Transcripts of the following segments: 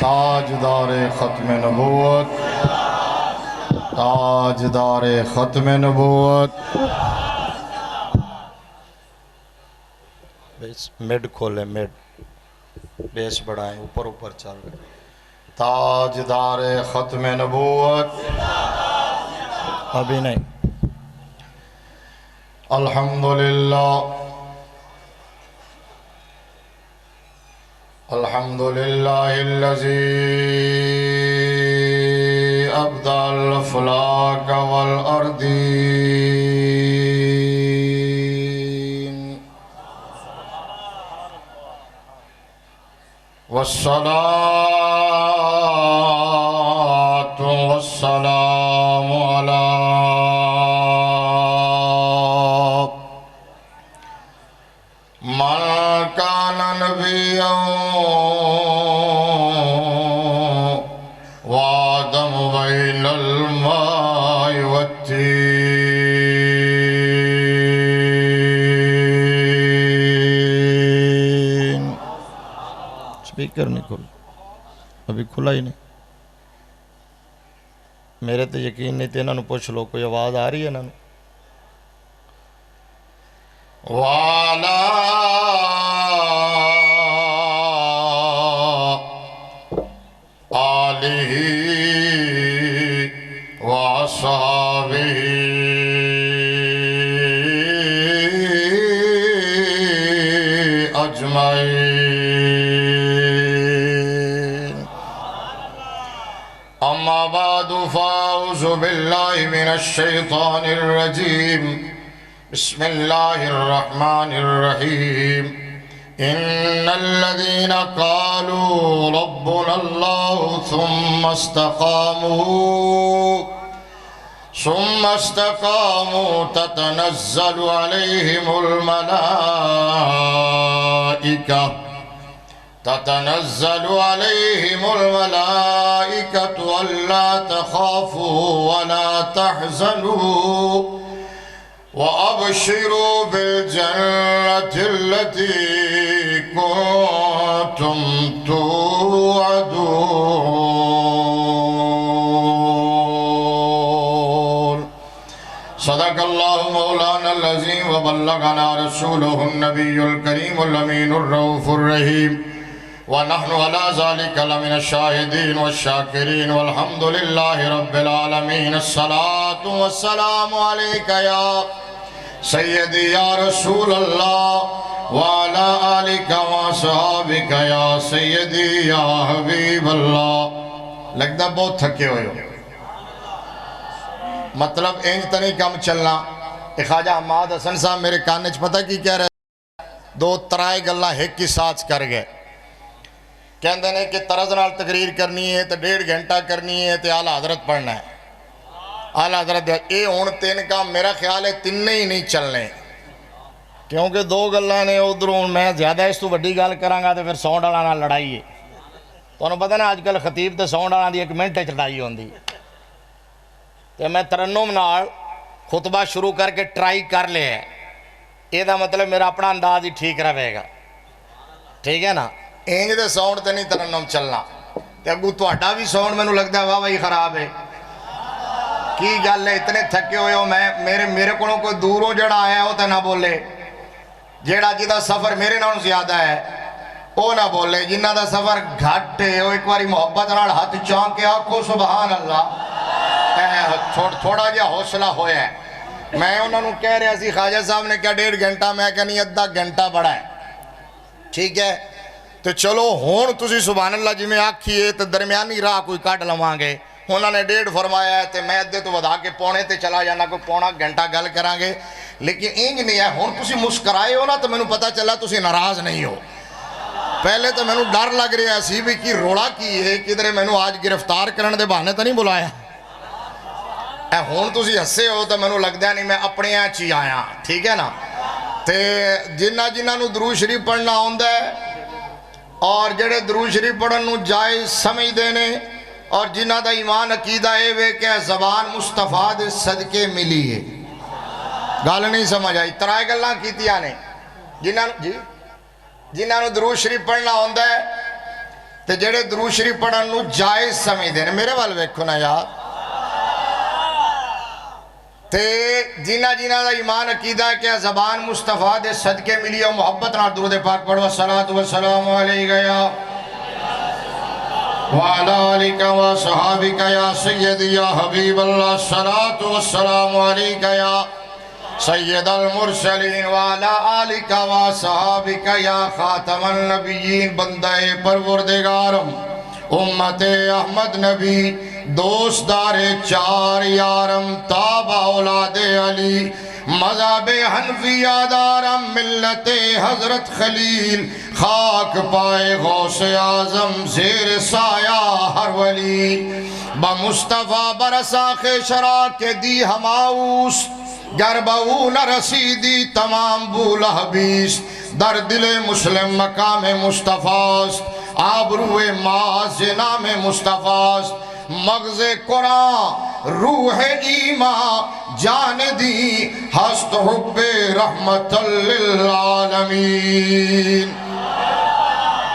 تاجدار ختم نبوت، تاجدار ختم نبوت. مڈ کھولے، مڈ بیس بڑھائیں، اوپر اوپر چل رہے. تاجدار ختم نبوت. ابھی نہیں. الحمدللہ الحمدللہ الذی ابدع الافلاک والارضین والصلاة والسلام علی من کان نبیا وآدم بین الماء والتین. سپیکر نہیں کھلا، ابھی کھلا ہی نہیں. میرے تو یقین نہیں تھے، انہوں نے پوچھ لو کوئی آواز آ رہی ہے انہوں نے. وَعَلَىٰ آلِهِ وَأَصْحَابِهِ أَجْمَعِينَ. أَمَّا بَعْدُ فَأَعُوذُ بِاللَّهِ مِنَ الشَّيْطَانِ الرَّجِيمِ. بسم اللہ الرحمن الرحیم. ان الذین قالوا ربنا اللہ ثم استقاموا تتنزل علیہم الملائکة الا تخافوا ولا تحزنوا وَأَبْشِرُوا بِالْجَنَّةِ الَّتِي كُنْتُمْ تُوعَدُونَ. صدق اللہ مولانا العظیم وبلغنا رسولہ النبی الکریم الامین الرؤوف الرحیم ونحن على ذلك لمن الشاہدین والشاکرین والحمد للہ رب العالمین. الصلاة والسلام علیکہ یا سیدی یا رسول اللہ وعلا آلکہ وصحابکہ یا سیدی یا حبیب اللہ. لگتا بہت تھکے ہوئے ہو، مطلب اینج تنی کم چلنا. خواجہ حماد حسن صاحب میرے کانچ پتہ کی کہہ رہے، دو ترائے گلہ ایک کی ساتھ کر گئے. کہندے نے کہ طرز نال تقریر کرنی ہے تو 1.5 گھنٹہ کرنی ہے تو اعلیٰ حضرت پڑھنا ہے. اعلیٰ حضرت اے ہون تین کا میرا خیال ہے تین ہی نہیں چلنے، کیونکہ 2 گلاں نے ادھروں. میں زیادہ اس تو وڈی گل کراں گا تو پھر ساؤنڈ والا نال لڑائی ہے. تمہیں پتہ نا اج کل خطیب تے ساؤنڈ والا دی 1 منٹ چ لڑائی ہوندی. تے میں ترنم نال خطبہ شروع کر کے ٹرائی کر لے ہے، یہ دا مطلب میرا اپنا انداز ہی ٹھیک رہے گا. ٹھیک ہے نا؟ اینج دے ساؤنڈ تے نہیں ترنم چلنا. تے اگو تہاڈا بھی ساؤنڈ مینوں لگدا ہے واہ واہی خراب ہے. کی گل ہے اتنے تھکے ہوئے ہو؟ میرے کو کوئی دوروں جڑا آیا ہے وہ تے نہ بولے، جیڑا جدا سفر میرے نال زیادہ ہے وہ نہ بولے، جنہ دا سفر گھٹ ہے وہ ایک باری محبت نال ہاتھ چاں کے آکھو سبحان اللہ. تھوڑا جہا حوصلہ ہویا ہے. میں انہوں نے کہہ رہا سی خواجہ صاحب نے کیا 1.5 گھنٹہ، میں کہا نہیں ادھا گھنٹہ بڑا ہے. ٹھیک ہے تو چلو ہون تسی سبحان اللہ جی میں آکھیے تو درمیانی راہ کوئی کٹ لواں گے. انہوں نے 1.5 فرمایا ہے تو میں ادھے تو ودا کے پونے تے چلا جانا، کوئی پونا گھنٹہ گل کریں گے. لیکن اینج نہیں ہے. ہون تسی مسکرائے ہو نا تو میں نے پتا چلا تسی ناراض نہیں ہو. پہلے تو میں نے ڈر لگ رہا سی بھی کی روڑا کی ہے، کدھر میں نے آج گرفتار کرنے دے بہانے تو نہیں بلایا. ہون تسی ہسے ہو تو میں نے لگتا نہیں میں اپنے چی آیا. ٹھیک ہے نا؟ تے جنہ نو درود شریف پڑھنا ہوندا ہے اور جڑے درود شریف پڑھن نو جائز سمجھ دینے، اور جنہ دا ایمان عقیدہ ہے وہ کہ زبان مصطفیٰ دے صدقے ملی ہے. گل نہیں سمجھ آئی. ترائے گلاں کیتیاں نے. جنہ نو درود شریف پڑھنا ہوندا ہے تے جڑے درود شریف پڑھن نو جائز سمجھدے نے میرے وال ویکھو نا یار تے جنہ دا ایمان عقیدہ ہے کہ زبان مصطفیٰ دے صدقے ملی اور محبت نال درود پاک پڑھو الصلاۃ والسلام علیک یا وعلی آلک و صحابک یا سیدی یا حبیب اللہ الصلاۃ والسلام علیک یا سید المرسلین وعلی آلک و صحابک یا خاتم النبیین بندہ پروردگارم امت احمد نبی دوستدار چار یارم تابع اولاد علی مذہب حنفیہ دارم ملت حضرت خلیل خاک پائے غوث اعظم زیر سایہ ہر ولی بمصطفیٰ برساخ شرع کے دی ہماؤس گربہو نہ رسیدی تمام بول حبیث در دل مسلم مقام مصطفیٰ آبرو معاذ نام مصطفیٰ مغز قرآن روح ایمان جان دی ہست حب رحمت للعالمین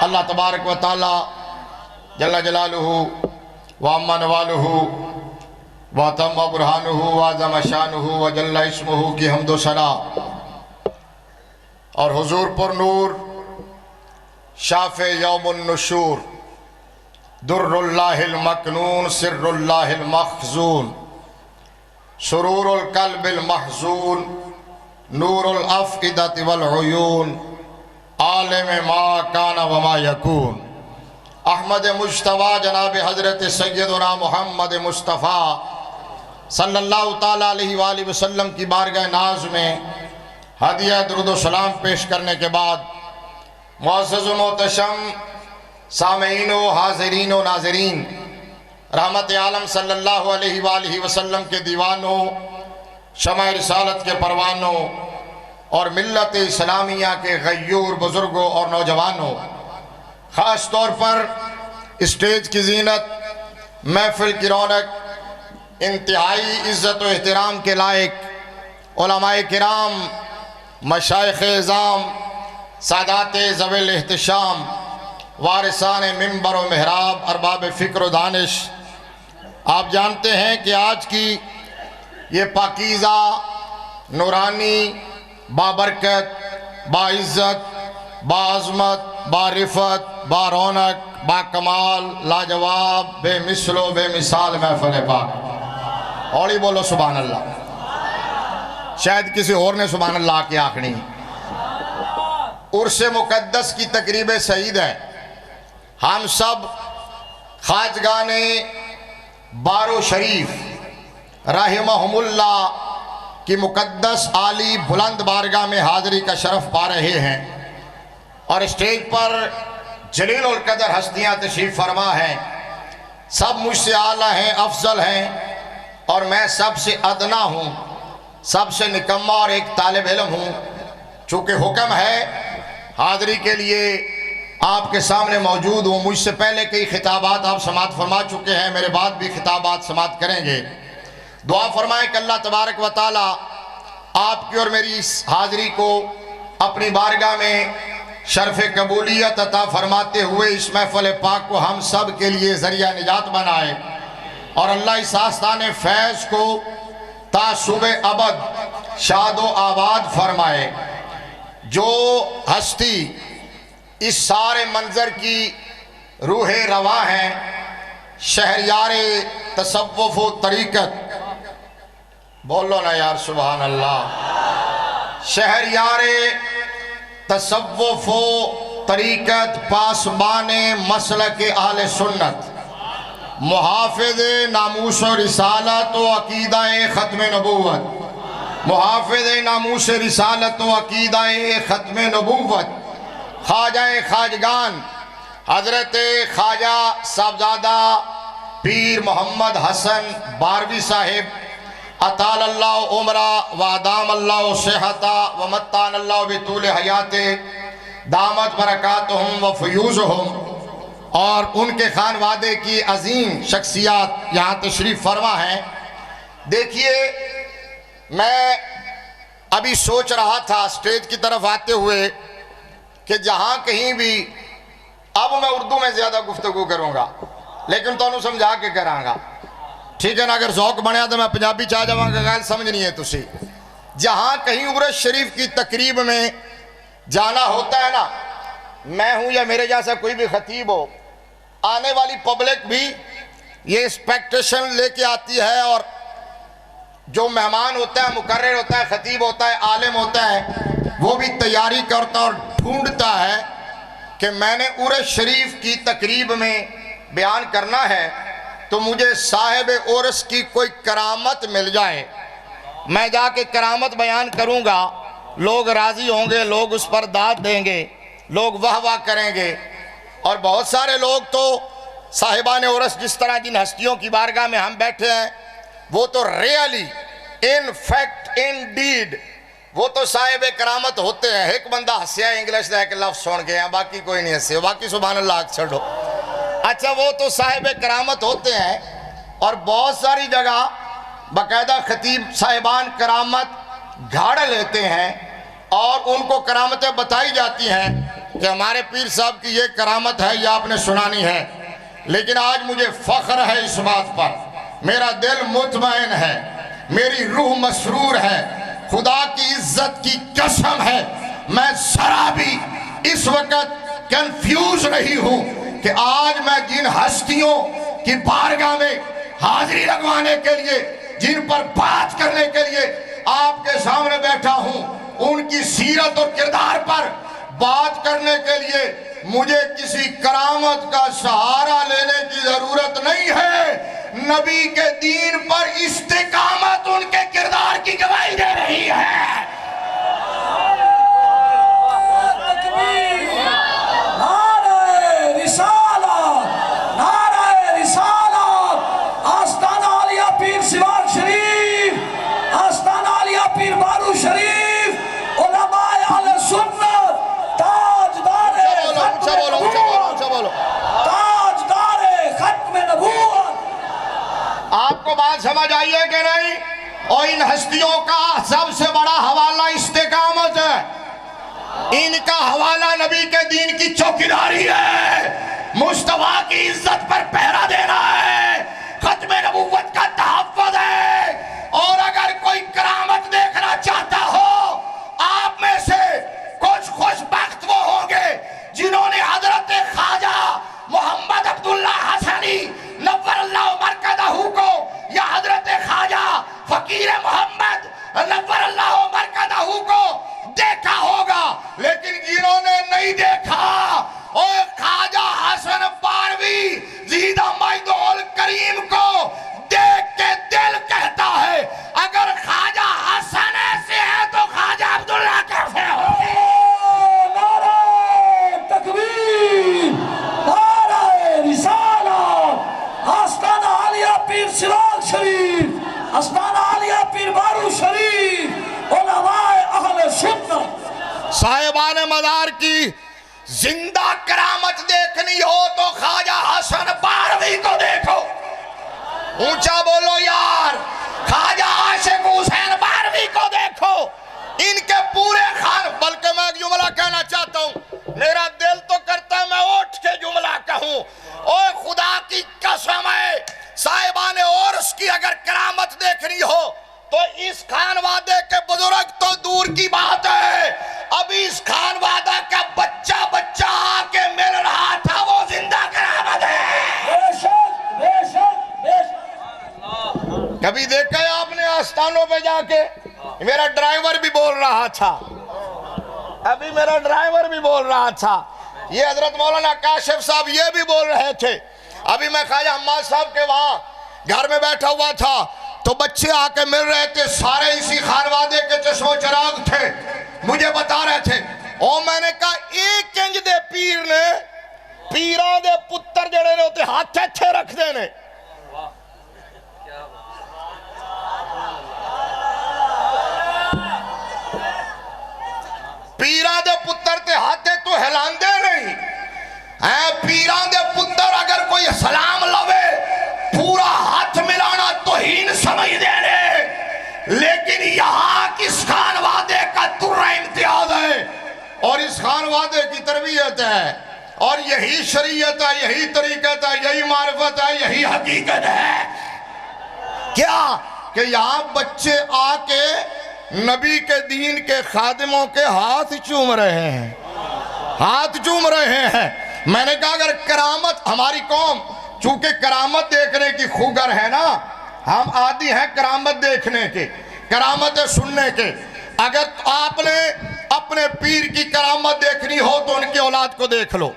اللہ تبارک و تعالی جل جلالہ وعم نوالہ واتم برہانہ وعظم شانہ وجل اسمہ کی حمد و ثنا اور حضور پر نور شاف یوم النشور در اللہ المکنون سر اللہ المخزون سرور القلب المحزون نور الافئدۃ والعیون عالم ما کان وما یکون احمد مجتبیٰ جناب حضرت سیدنا محمد مصطفیٰ صلی اللہ تعالیٰ علیہ وآلہ وسلم کی بارگاہ ناز میں ہدیہ درود و سلام پیش کرنے کے بعد معزز و محتشم سامعین و حاضرین و ناظرین رحمت عالم صلی اللہ علیہ وآلہ وسلم کے دیوانوں شمع رسالت کے پروانوں اور ملت اسلامیہ کے غیور بزرگوں اور نوجوانوں خاص طور پر اسٹیج کی زینت محفل کی رونق انتہائی عزت و احترام کے لائق علماء کرام مشائخ اعظام سادات ذوی الاحتشام وارثان منبر و محراب ارباب فکر و دانش آپ جانتے ہیں کہ آج کی یہ پاکیزہ نورانی بابرکت باعزت باعظمت بارفت بارونق باکمال لاجواب بے مثل و بے مثال محفل پاک اور ہی بولو سبحان اللہ شاید کسی اور نے سبحان اللہ کی آخری عرس مقدس کی تقریب سعید ہے ہم سب خواجگان بارو شریف رحمہم اللہ کی مقدس عالی بلند بارگاہ میں حاضری کا شرف پا رہے ہیں اور اسٹیج پر جلیل القدر ہستیاں تشریف فرما ہیں سب مجھ سے اعلیٰ ہیں افضل ہیں اور میں سب سے ادنا ہوں سب سے نکمہ اور ایک طالب علم ہوں چونکہ حکم ہے حاضری کے لیے آپ کے سامنے موجود ہوں مجھ سے پہلے کئی خطابات آپ سماعت فرما چکے ہیں میرے بعد بھی خطابات سماعت کریں گے دعا فرمائیں کہ اللہ تبارک و تعالی آپ کی اور میری اس حاضری کو اپنی بارگاہ میں شرف قبولیت عطا فرماتے ہوئے اس محفل پاک کو ہم سب کے لیے ذریعہ نجات بنائے اور اللہ اس آستان فیض کو تا صبح ابد شاد و آباد فرمائے جو ہستی اس سارے منظر کی روح رواں ہیں شہریار تصوف و طریقت بولو نا یار سبحان اللہ شہریار تصوف و طریقت پاسبان مسلک اہل سنت محافظ ناموس و رسالت و عقیدہ ختم نبوت محافظ ناموس رسالت و عقیدہ ختم نبوت خواجہ خواجگان حضرت خواجہ صاحبزادہ پیر محمد حسن باروی صاحب اطال اللہ عمرہ وادام اللہ صحتہ ومتان اللہ بطول حیات دامت برکاتہم و فیوزہم اور ان کے خانوادے کی عظیم شخصیات یہاں تشریف فرما ہیں دیکھیے میں ابھی سوچ رہا تھا اسٹیج کی طرف آتے ہوئے کہ جہاں کہیں بھی اب میں اردو میں زیادہ گفتگو کروں گا لیکن تو انہوں سمجھا کے کروں گا ٹھیک ہے نا. اگر ذوق بنیا تو میں پنجابی چاہ جاؤں گا غیر سمجھ نہیں ہے تسی. جہاں کہیں عرس شریف کی تقریب میں جانا ہوتا ہے نا, میں ہوں یا میرے جیسا کوئی بھی خطیب ہو, آنے والی پبلک بھی یہ ایکسپیکٹیشن لے کے آتی ہے, اور جو مہمان ہوتا ہے, مقرر ہوتا ہے, خطیب ہوتا ہے, عالم ہوتا ہے, وہ بھی تیاری کرتا اور ڈھونڈتا ہے کہ میں نے عرس شریف کی تقریب میں بیان کرنا ہے تو مجھے صاحب عرس کی کوئی کرامت مل جائے, میں جا کے کرامت بیان کروں گا, لوگ راضی ہوں گے, لوگ اس پر داد دیں گے, لوگ واہ واہ کریں گے. اور بہت سارے لوگ تو صاحبان عرس جس طرح جن ہستیوں کی بارگاہ میں ہم بیٹھے ہیں وہ تو really in fact indeed وہ تو صاحب کرامت ہوتے ہیں. ایک بندہ ہسیا انگلش دا ایک لفظ سن گئے ہیں, باقی کوئی نہیں ہسے, باقی سبحان اللہ چھڑو. اچھا وہ تو صاحب کرامت ہوتے ہیں, اور بہت ساری جگہ باقاعدہ خطیب صاحبان کرامت گھاڑ لیتے ہیں اور ان کو کرامتیں بتائی جاتی ہیں کہ ہمارے پیر صاحب کی یہ کرامت ہے, یہ آپ نے سنانی ہے. لیکن آج مجھے فخر ہے اس بات پر, میرا دل مطمئن ہے, میری روح مسرور ہے, خدا کی عزت کی قسم ہے, میں ذرا بھی اس وقت کنفیوز نہیں ہوں کہ آج میں جن ہستیوں کی بارگاہ میں حاضری لگوانے کے لیے, جن پر بات کرنے کے لیے آپ کے سامنے بیٹھا ہوں, ان کی سیرت اور کردار پر بات کرنے کے لیے مجھے کسی کرامت کا سہارا لینے کی ضرورت نہیں ہے. نبی کے دین پر استقامت ان کے کردار کی گواہی دے رہی ہے. نعرہ رسالت, نعرہ رسالت, آستانہ عالیہ پیر سراج شریف, آستانہ عالیہ پیر بارو شریف, علماء اہل سنت, تاجدار تاجدار ختم نبوت. آپ کو بات سمجھ آئی ہے کہ نہیں؟ اور ان ہستیوں کا سب سے بڑا حوالہ استقامت ہے, ان کا حوالہ نبی کے دین کی چوکیداری ہے, مصطفیٰ کی عزت پر پہرا دینا ہے, ختم نبوت کا تحفظ ہے. اور اگر کوئی کرامت دیکھنا چاہتا ہو, آپ میں سے کچھ خوش بخت وہ ہوں گے جنہوں نے حضرت خواجہ محمد عبداللہ حسنی نور اللہ مرکزہ کو, یا حضرت خواجہ فقیر محمد نور اللہ مرکزہ کو دیکھا ہوگا, لیکن جنہوں نے نہیں دیکھا اور خواجہ حسن بانوی زیدہ مجدول کریم کو دیکھ کے دل کہتا ہے اگر خواجہ حسن ایسے ہے تو خواجہ عبداللہ کیسے ہو. نعرہ تکبیر, نعرہ رسالت, آستانہ عالیہ پیر سراج شریف, آستانہ عالیہ پیر بارو شریف, علماء اہل سنت. صاحبان مزار کی زندہ کرامت دیکھنی ہو تو خواجہ حسن بانوی کو دیکھو. اونچا بولو یار, خواجہ عاشق حسین بانوی کو دیکھو. ان کے پورے خان, بلکہ میں ایک جملہ کہنا چاہتا ہوں, میرا دل تو کرتا ہے میں اٹھ کے جملہ کہوں, اوہ خدا کی قسم ہے, صاحبان عرس کی اگر کرامت دیکھنی ہو تو اس خانوادے کے بزرگ تو دور کی بات ہے, ابھی اس خانوادہ کا بچہ بچہ آ کے مل رہا تھا, وہ زندہ کرامت ہے. بے شک, بے شک, بے شک. کبھی دیکھا ہے آپ نے آستانوں پہ جا کے؟ میرا ڈرائیور بھی بول رہا تھا, ابھی میرا ڈرائیور بھی بول رہا تھا, یہ حضرت مولانا کاشف صاحب یہ بھی بول رہے تھے. ابھی میں خواجہ حماد صاحب کے وہاں گھر میں بیٹھا ہوا تھا تو بچے آ کے مل رہے تھے, سارے اسی خانوادے کے چشم و چراغ تھے, مجھے بتا رہے تھے. اور میں نے کہا ایک کنج دے پیر نے, پیران دے پتر جڑے نے ہوتے ہاتھ تھے رکھ دینے. پیران دے پتر تے ہاتھے تو ہلان دے نہیں, پیران دے پتر اگر کوئی سلام لوے پورا ہاتھ ملانا توہین سمجھ دینے, لیکن یہاں کس خانوادے کا ترہ امتیاز ہے اور اس خانوادے کی تربیت ہے اور یہی شریعت ہے، یہی طریقت ہے، یہی معرفت ہے، یہی حقیقت ہے۔ کیا کہ یہاں بچے آ کے نبی کے دین کے خادموں کے ہاتھ چوم رہے ہیں، ہاتھ چوم رہے ہیں۔ میں نے کہا اگر کرامت، ہماری قوم چونکہ کرامت دیکھنے کی خوگر ہے نا، ہم عادی ہیں کرامت دیکھنے کے، کرامت سننے کے۔ اگر آپ نے اپنے پیر کی کرامت دیکھنی ہو تو ان کی اولاد کو دیکھ لو،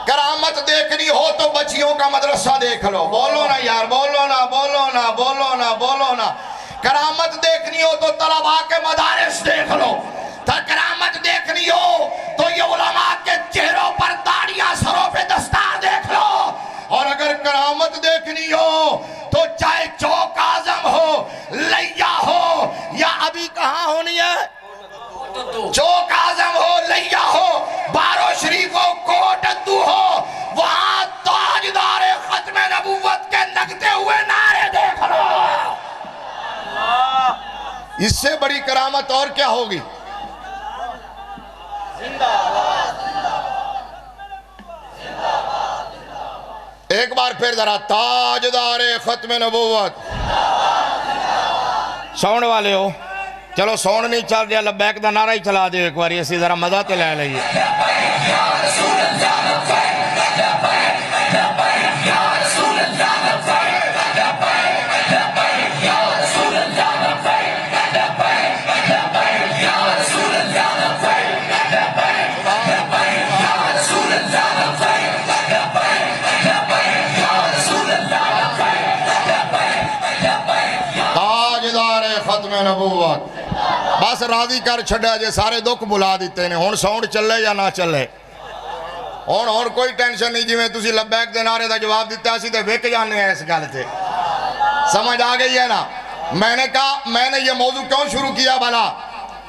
کرامت دیکھنی ہو تو بچیوں کا مدرسہ دیکھ لو۔ بولو نا یار، بولو نا، بولو نا، بولو نا، بولو نا۔ کرامت دیکھنی ہو تو طلباء کے مدارس دیکھ لو، کرامت دیکھنی ہو تو یہ علماء کے چہروں پر داڑیاں، سروں پہ دستار دیکھ لو، اور اگر کرامت دیکھنی ہو تو چاہے چوک اعظم ہو، لیا ہو، یا ابھی کہاں ہونی ہے، چوک اعظم ہو، لیا ہو، بارو شریف ہو، کوٹ ادو ہو، وہاں تاجدار ختم نبوت کے لگتے ہوئے نعرے دیکھ لو۔ اس سے بڑی کرامت اور کیا ہوگی؟ ایک بار پھر ذرا تاجدار ختم نبوت۔ ساؤنڈ والے ہو، چلو ساؤنڈ نہیں چل رہا، لبیک دا نعرہ ہی چلا دے ایک باری، اسی ذرا مزہ تے لے لئیے۔ نبوت بس راضی کر چھڑا جے، سارے دکھ بلا دیتے ہیں۔ ہون ساؤنڈ چلے یا نہ چلے، ہون کوئی ٹینشن نہیں، جی میں تسی لبیک دے نعرے دا جواب دیتا اسی تے وک جانے ہیں اس گل تے۔ سمجھ آ گئی ہے نا؟ میں نے کہا میں نے یہ موضوع کیوں شروع کیا بھلا؟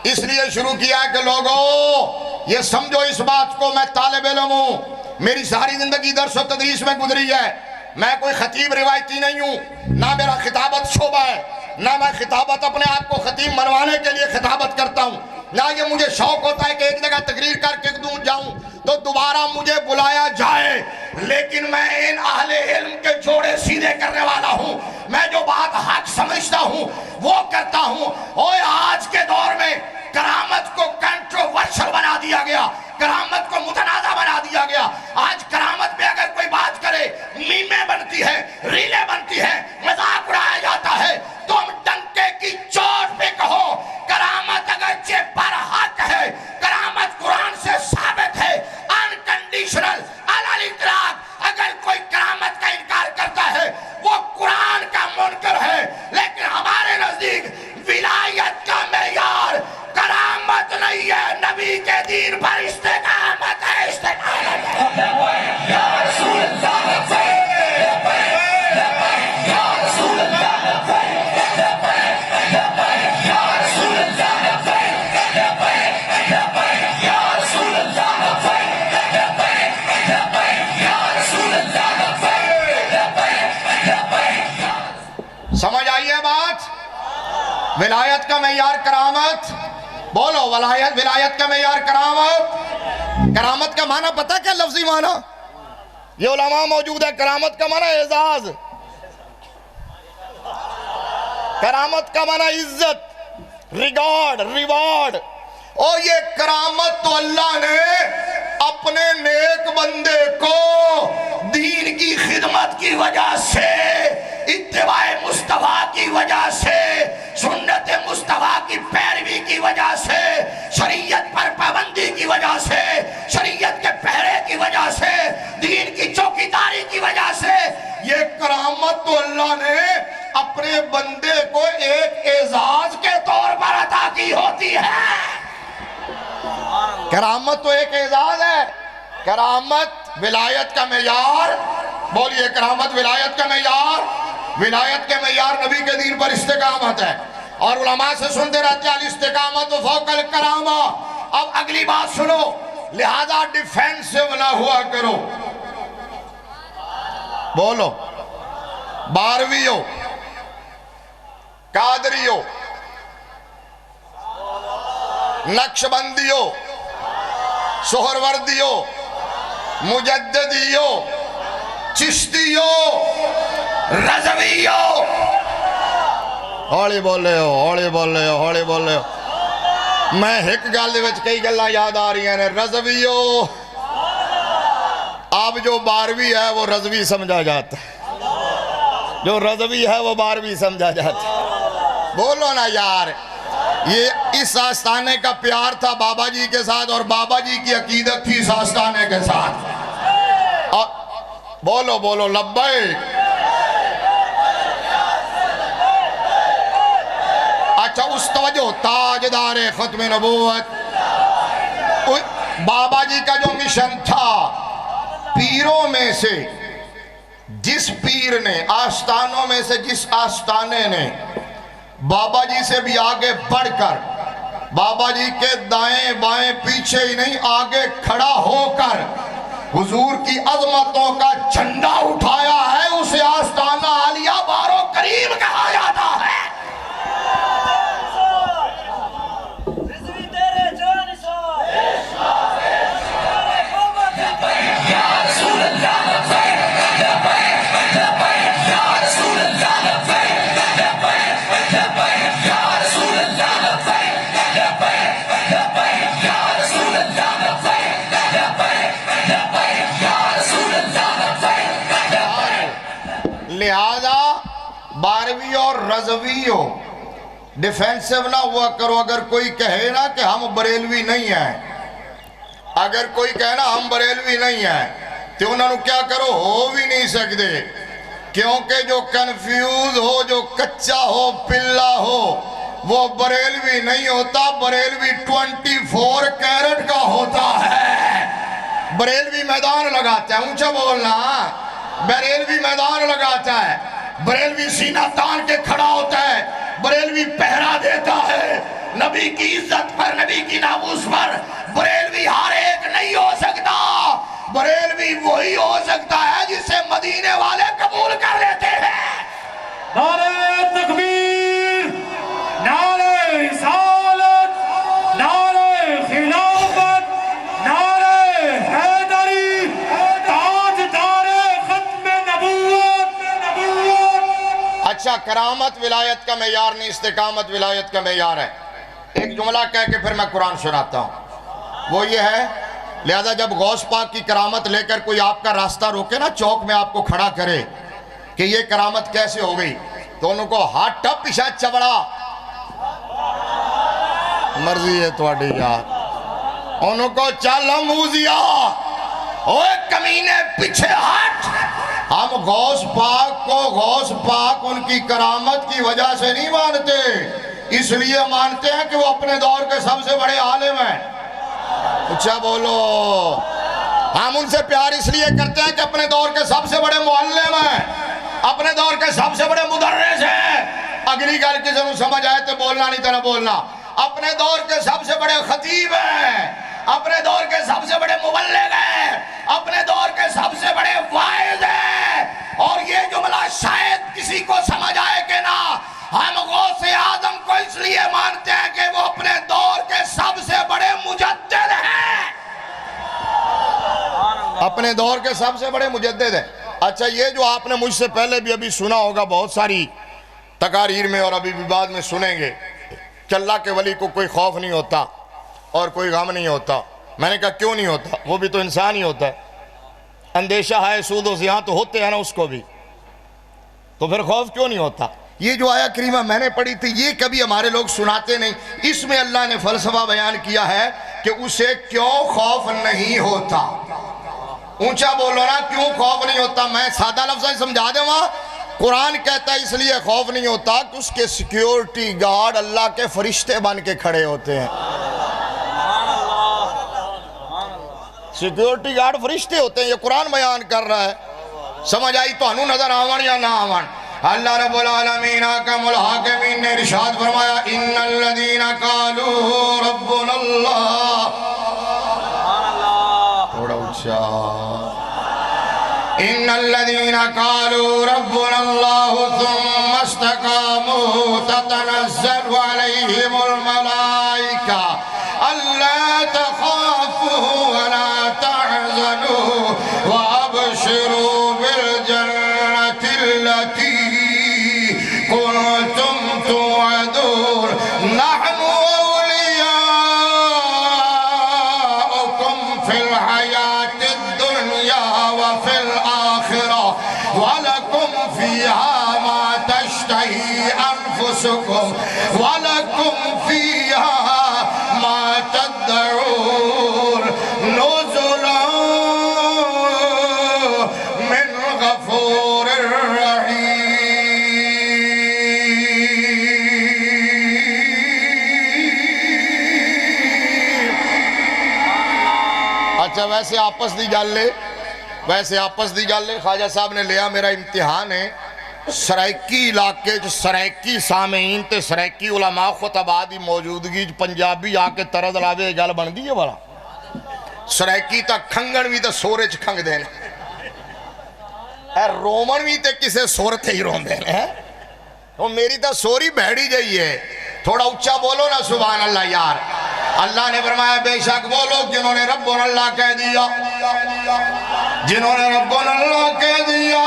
اس لیے شروع کیا کہ لوگو یہ سمجھو اس بات کو، میں طالب علم ہوں، میری ساری زندگی درس و تدریس میں گزری ہے، میں کوئی خطیب روایتی نہیں ہوں، نہ میرا خطابت شعبہ ہے، نہ میں خطابت اپنے آپ کو خطیب منوانے کے لیے خطابت کرتا ہوں، نہ یہ مجھے شوق ہوتا ہے کہ ایک جگہ تقریر کر کے دوں جاؤں تو دوبارہ مجھے بلایا جائے، لیکن میں ان اہل علم کے جوڑے سیدھے کرنے والا ہوں۔ میں جو بات حق سمجھتا ہوں وہ کرتا ہوں۔ اور آج کے دور میں کرامت کو کنٹروورشل بنا دیا گیا، کرامت کو متنازع بنا دیا گیا۔ آج کرامت پہ اگر کوئی بات کرے میمیں بنتی ہے، ریلیں بنتی ہے، مذاق اڑایا جاتا ہے۔ تم ڈنکے کی چوٹ پہ کہو کرامت اگرچہ برحق ہے، کرامت قرآن سے ثابت ہے، انکنڈیشنل علی الاطلاق۔ اگر کوئی کرامت کا انکار کرتا ہے وہ قرآن کا منکر ہے، لیکن ہمارے نزدیک ولایت کا معیار کرامت نہیں ہے، نبی کے دین پر استقامت ہے، استقامت ہے۔ یا رسول اللہ سمجھ آئیے بات؟ ولایت کا معیار کرامت، بولو ولایت کا معیار کرامت۔ کرامت کا معنی پتہ کیا لفظی معنی؟ یہ علماء موجود ہے، کرامت کا معنی اعزاز، کرامت کا معنی عزت، ریوارڈ۔ اور یہ کرامت تو اللہ نے اپنے نیک بندے کو دین کی خدمت کی وجہ سے، اتباع مصطفیٰ کی وجہ سے، سنت مصطفیٰ کی پیروی کی وجہ سے، شریعت پر پابندی کی وجہ سے، شریعت کے پہرے کی وجہ سے، دین کی چوکیداری کی وجہ سے، یہ کرامت تو اللہ نے اپنے بندے کو ایک اعزاز کے طور پر عطا کی ہوتی ہے۔ کرامت تو ایک اعزاز ہے۔ کرامت ولایت کا معیار، بولیے کرامت ولایت کا معیار، ولایت کے معیار نبی کے دین پر استقامت ہے۔ اور علماء سے سنتے رہتے ہیں الاستقامت فوق الکرامہ۔ اب اگلی بات سنو، لہذا ڈیفینسو نہ ہوا کرو، بولو بارہویں ہو، قادری ہو، نقش بندی ہو، سہروردی ہو، مجددیو، چشتیو، رضویو. ہولی بولے ہو، ہولی بولے ہو، ہولی بولے ہو. میں ایک گل دے وچ کئی گلاں یاد آ رہی ہیں. رضویو اب جو 12ویں ہے وہ رضوی سمجھا جاتا ہے، جو رضوی ہے وہ 12ویں سمجھا جاتا ہے. بولو نا یار. یہ اس آستانے کا پیار تھا بابا جی کے ساتھ، اور بابا جی کی عقیدت تھی اس آستانے کے ساتھ. بولو بولو لبیک. اچھا اس توجہ، تاجدار ختم نبوت. بابا جی کا جو مشن تھا، پیروں میں سے جس پیر نے، آستانوں میں سے جس آستانے نے بابا جی سے بھی آگے بڑھ کر، بابا جی کے دائیں بائیں پیچھے ہی نہیں آگے کھڑا ہو کر حضور کی عظمتوں کا جھنڈا اٹھایا ہے، اسے آستانہ عالیہ بارو کریم کہا جاتا ہے. لہذا 12ویں اور رضوی ہو، ڈیفینسو نہ ہوا کرو. اگر کوئی کہے نا کہ ہم بریلوی نہیں ہیں، اگر کوئی کہے نا ہم بریلوی نہیں ہیں، تو انہوں نے کیا کرو، ہو بھی نہیں سکتے. کیونکہ جو کنفیوز ہو، جو کچا ہو، پلا ہو، وہ بریلوی نہیں ہوتا. بریلوی 24 کیرٹ کا ہوتا ہے. بریلوی میدان لگاتا ہے، اونچا بولنا. بریلوی میدان لگاتا ہے، بریلوی سینہ تان کے کھڑا ہوتا ہے، بریلوی پہرا دیتا ہے. نبی کی عزت پر، نبی کی ناموس پر بریلوی ہر ایک نہیں ہو سکتا. بریلوی وہی ہو سکتا ہے جسے مدینے والے قبول کر لیتے ہیں. نعرہ تکبیر، نعرہ رسالت، نعرہ خلافت، نعرہ حیدری، تاجدار ختم نبوت. اچھا، کرامت ولایت کا معیار نہیں، استقامت ولایت کا معیار ہے. ایک جملہ کہہ کے پھر میں قرآن سناتا ہوں. وہ یہ ہے، لہذا جب غوث پاک کی کرامت لے کر کوئی آپ کا راستہ روکے نا، چوک میں آپ کو کھڑا کرے کہ یہ کرامت کیسے ہو گئی، تو انہوں کو ہاتھ ٹپ پیچھا چبڑا، مرضی ہے تواڈی یار. انہوں کو چل موزیا، اوے کمینے پیچھے ہٹ. ہم غوث پاک کو، غوث پاک ان کی کرامت کی وجہ سے نہیں مانتے، اس لیے مانتے ہیں کہ وہ اپنے دور کے سب سے بڑے عالم ہیں. اچھا بولو. ہم ان سے پیار اس لیے کرتے ہیں کہ اپنے دور کے سب سے بڑے معلم ہیں، اپنے دور کے سب سے بڑے مدرس ہیں. اگلی گل کسی نے سمجھ آئے تو بولنا، نہیں طرح بولنا. اپنے دور کے سب سے بڑے خطیب ہیں، اپنے دور کے سب سے بڑے مبلغ ہیں، اپنے دور کے سب سے بڑے واعظ ہیں. اور یہ جملہ شاید کسی کو سمجھ آئے کہ نہ، ہم غوث اعظم کو اس لیے مانتے ہیں کہ وہ اپنے دور کے سب سے بڑے مجدد ہیں، اپنے دور کے سب سے بڑے مجدد ہیں. اچھا، یہ جو آپ نے مجھ سے پہلے بھی ابھی سنا ہوگا بہت ساری تقاریر میں، اور ابھی بھی بعد میں سنیں گے، کہ اللہ کے ولی کو کوئی خوف نہیں ہوتا اور کوئی غم نہیں ہوتا. میں نے کہا کیوں نہیں ہوتا؟ وہ بھی تو انسان ہی ہوتا ہے. اندیشہ ہے، سود و زیاں تو ہوتے ہیں نا اس کو بھی، تو پھر خوف کیوں نہیں ہوتا؟ یہ جو آیہ کریمہ میں نے پڑھی تھی، یہ کبھی ہمارے لوگ سناتے نہیں. اس میں اللہ نے فلسفہ بیان کیا ہے کہ اسے کیوں خوف نہیں ہوتا. اونچا بولو نا، کیوں خوف نہیں ہوتا؟ میں سادہ لفظ سمجھا دے. وہاں قرآن کہتا ہے اس لیے خوف نہیں ہوتا کہ اس کے سیکیورٹی گارڈ اللہ کے فرشتے بن کے کھڑے ہوتے ہیں. سیکیورٹی گارڈ فرشتے ہوتے ہیں، یہ قرآن بیان کر رہا ہے. سمجھ آئی تو انہوں نظر آون یا نہ آون؟ اللہ رب العالمین حکم الحاکمین نے ارشاد فرمایا، ان الذین قالوا ربنا اللہ. تھوڑا اچھا. ان الذین قالوا ربنا اللہ ثم استقاموا تتنزل علیہم الملائکہ الا تخافوا ولا تحزنوا فيها ما تشتهي أنفسكم ولكم فيها ما تدعون نزلا من غفور رحيم. اچھا ویسے آپس دی گل ہے خواجہ صاحب نے لیا میرا امتحان ہے سرائکی علاقے سرائکی سامعین تے سرائکی علماء خطبہ دی موجودگی پنجابی آ کے طرز لاوے گل بن گئی ہے والا سرائکی تا کھنگن بھی تا سورے چ کھنگ دینے اے رومن بھی تے کسے سور تے ہی رون دینے وہ میری تا سوری بہڑی جائی ہے تھوڑا اچھا بولو نا سبحان اللہ یار. اللہ نے فرمایا بے شک وہ لوگ جنہوں نے رب اللہ کہہ دیا جنہوں نے رب اللہ کہہ دیا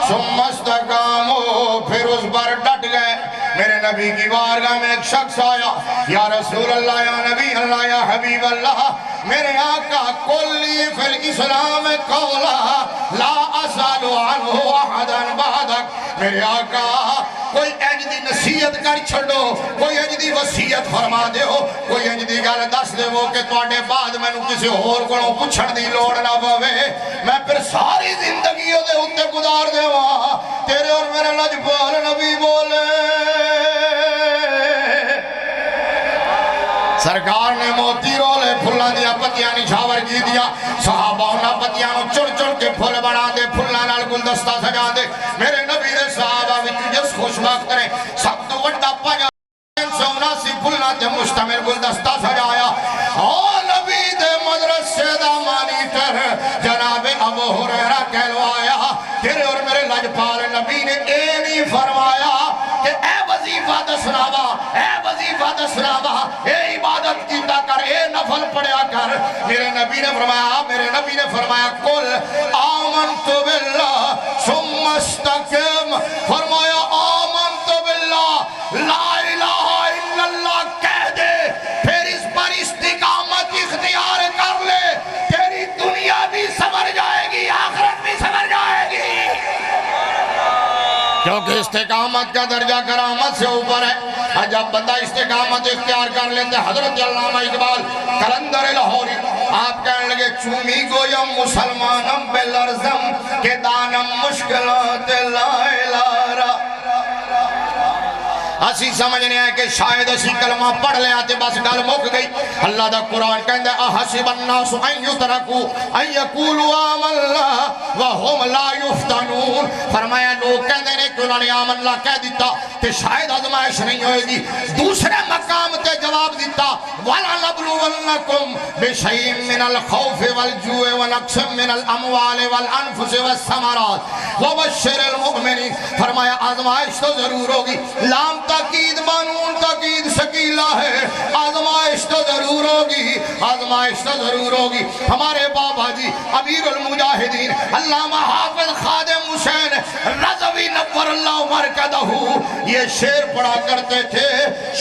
ثم استقاموا پھر اس پر ڈٹ گئے. میرے نبی کی بارگاہ میں ایک شخص آیا یا رسول اللہ یا نبی اللہ یا حبیب اللہ میرے آقا کلی فی الاسلام قولا لا اسأل عنہ احدا بعدک. میرے آقا کوئی انج دی نصیحت کر چھڑو کوئی انج دی وصیت فرما دے ہو کوئی انج دی گل دس دے وہ کہ تواڈے بعد مینوں کسی ہور کولوں پوچھن دی لوڑ نہ پوے میں پھر ساری زندگی دے اوتے گزار دیواں تیرے اور میرے لجپال نبی بولے. سرکار نے موتی رولے پھلاں دیا پتیاں نشاور کی دیا صحابہ انہاں پتیاں نو چڑ چڑ کے پھل بنا دے پھلاں نال گلدستہ سجا دے. میرے نبی دے صحابہ وچ جس خوشبخت نے سب تو وڈا پجا 379 پھلاں تے مشتمل گلدستہ سجایا. او نبی دے مدرسے دا مانیٹر جناب ابو ہریرہ کہلوایا تیرے اور میرے لجپال نبی نے اے نہیں فرمایا کہ اے وظیفہ دسناوا اے وظیفہ دسناوا اے عبادت کیتا کر اے نفل پڑھیا کر. میرے نبی نے فرمایا قل آمنت باللہ ثم استقم. فرمایا آمنت باللہ لا الہ الا اللہ کہہ دے پھر اس پر استقامت اختیار کر لے تیری دنیا بھی سمر جائے گی آخرت بھی سمر جائے گی. کیونکہ استقامت کا درجہ کرامت سے اوپر ہے. جب بندہ استقامت اختیار کر لیتے حضرت علامہ اقبال قلندر لاہوری آپ کہنے لگے چومی گویم مسلمانم بلرزم کہ دانم مشکلات لا الارا. اسی سمجھنے ہیں کہ شاید اسی کلمہ پڑھ لے آتے بس گل مک گئی. اللہ دا قرآن کہندے احسب الناس ان یترکوا ان یقولوا آمنا وهم لا یفتنون. فرمایا لوگ کہندے نے کہ انہوں نے آمنا کہہ دیتا کہ شاید آزمائش نہیں ہوئے گی. دوسرے مقام تے جواب دیتا وَلَنَبْلُوَنَّكُمْ بِشَيْءٍ مِّنَ الْخَوْفِ وَالْجُوعِ وَنَقْصٍ مِّنَ الْأَمْوَالِ وَالْأَنفُسِ وَالثَّمَرَاتِ وَبَشِّرِ الْمُؤْمِنِينَ. فرمایا آزمائش تو ضرور ہوگی. لام تاکید بانون تاکید شکیلہ ہے. آزمائش تو ضرور ہوگی آزمائش تو ضرور ہوگی. ہمارے بابا جی امیر المجاہدین علامہ حافظ خادم حسین رضوی نور اللہ مرکدہ یہ شعر پڑھا کرتے تھے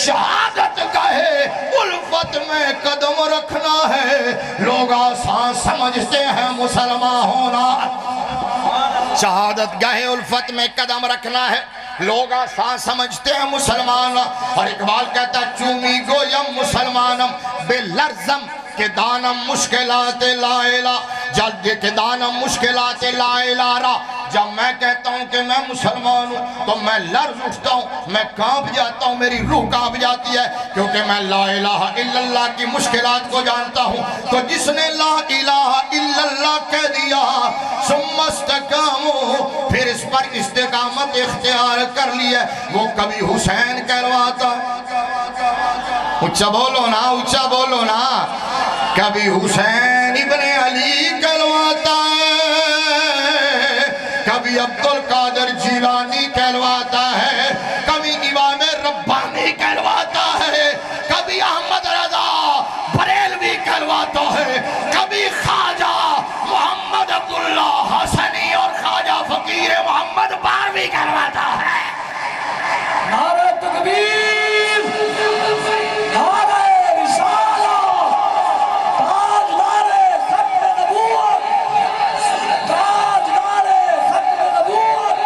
شہادت گاہے الفت میں قدم رکھنا ہے لوگ آسان سمجھتے ہیں مسلمان ہونا. شہادت گاہے الفت میں قدم رکھنا ہے لوگ آسان سمجھتے ہیں مسلمان. اور اقبال کہتا ہے چومی گویم مسلمانم بے لرزم کہ دانم مشکلات لا الہ جلد کہ دانم مشکلات لا الہ. جب میں کہتا ہوں کہ میں مسلمان ہوں تو میں لرز اٹھتا ہوں میں کانپ جاتا ہوں میری روح کانپ جاتی ہے کیونکہ میں لا الہ الا اللہ کی مشکلات کو جانتا ہوں. تو جس نے لا الہ الا اللہ کہہ دیا ثم استقاموا پھر اس پر استقامت اختیار کر لیا وہ کبھی حسین کہلواتا اچھا بولو نا کبھی حسین ابن علی کہلواتا ہے کبھی عبدالقادر جیلانی کہلواتا ہے کبھی امام ربانی کہلواتا ہے کبھی احمد رضا بریلوی کہلواتا ہے کبھی خواجہ محمد عبداللہ حسنی اور خواجہ فقیر محمد باروی کہلواتا ہے. نعرہ تکبیر نعرہ رسالہ تاج نعرہ ختم نبوت تاج نعرہ ختم نبوت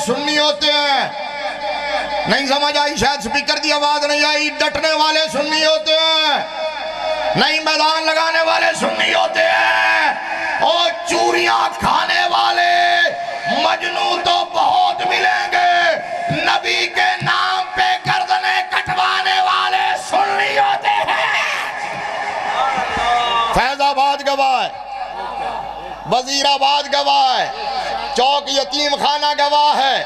سنی ہوتے ہیں. نہیں سمجھ آئی؟ شاید سپیکر دی آواز نہیں آئی. ڈٹنے والے سنی ہوتے ہیں. نہیں میدان لگانے والے سنی ہوتے ہیں. اور چوریاں کھانے والے مجنو تو بہت ملیں گے. نبی کے نام پہ گردنیں کٹوانے والے سنی ہوتے ہیں. فیض آباد گواہ ہے, وزیر آباد گواہ ہے, چوک یتیم خانہ گواہ ہے,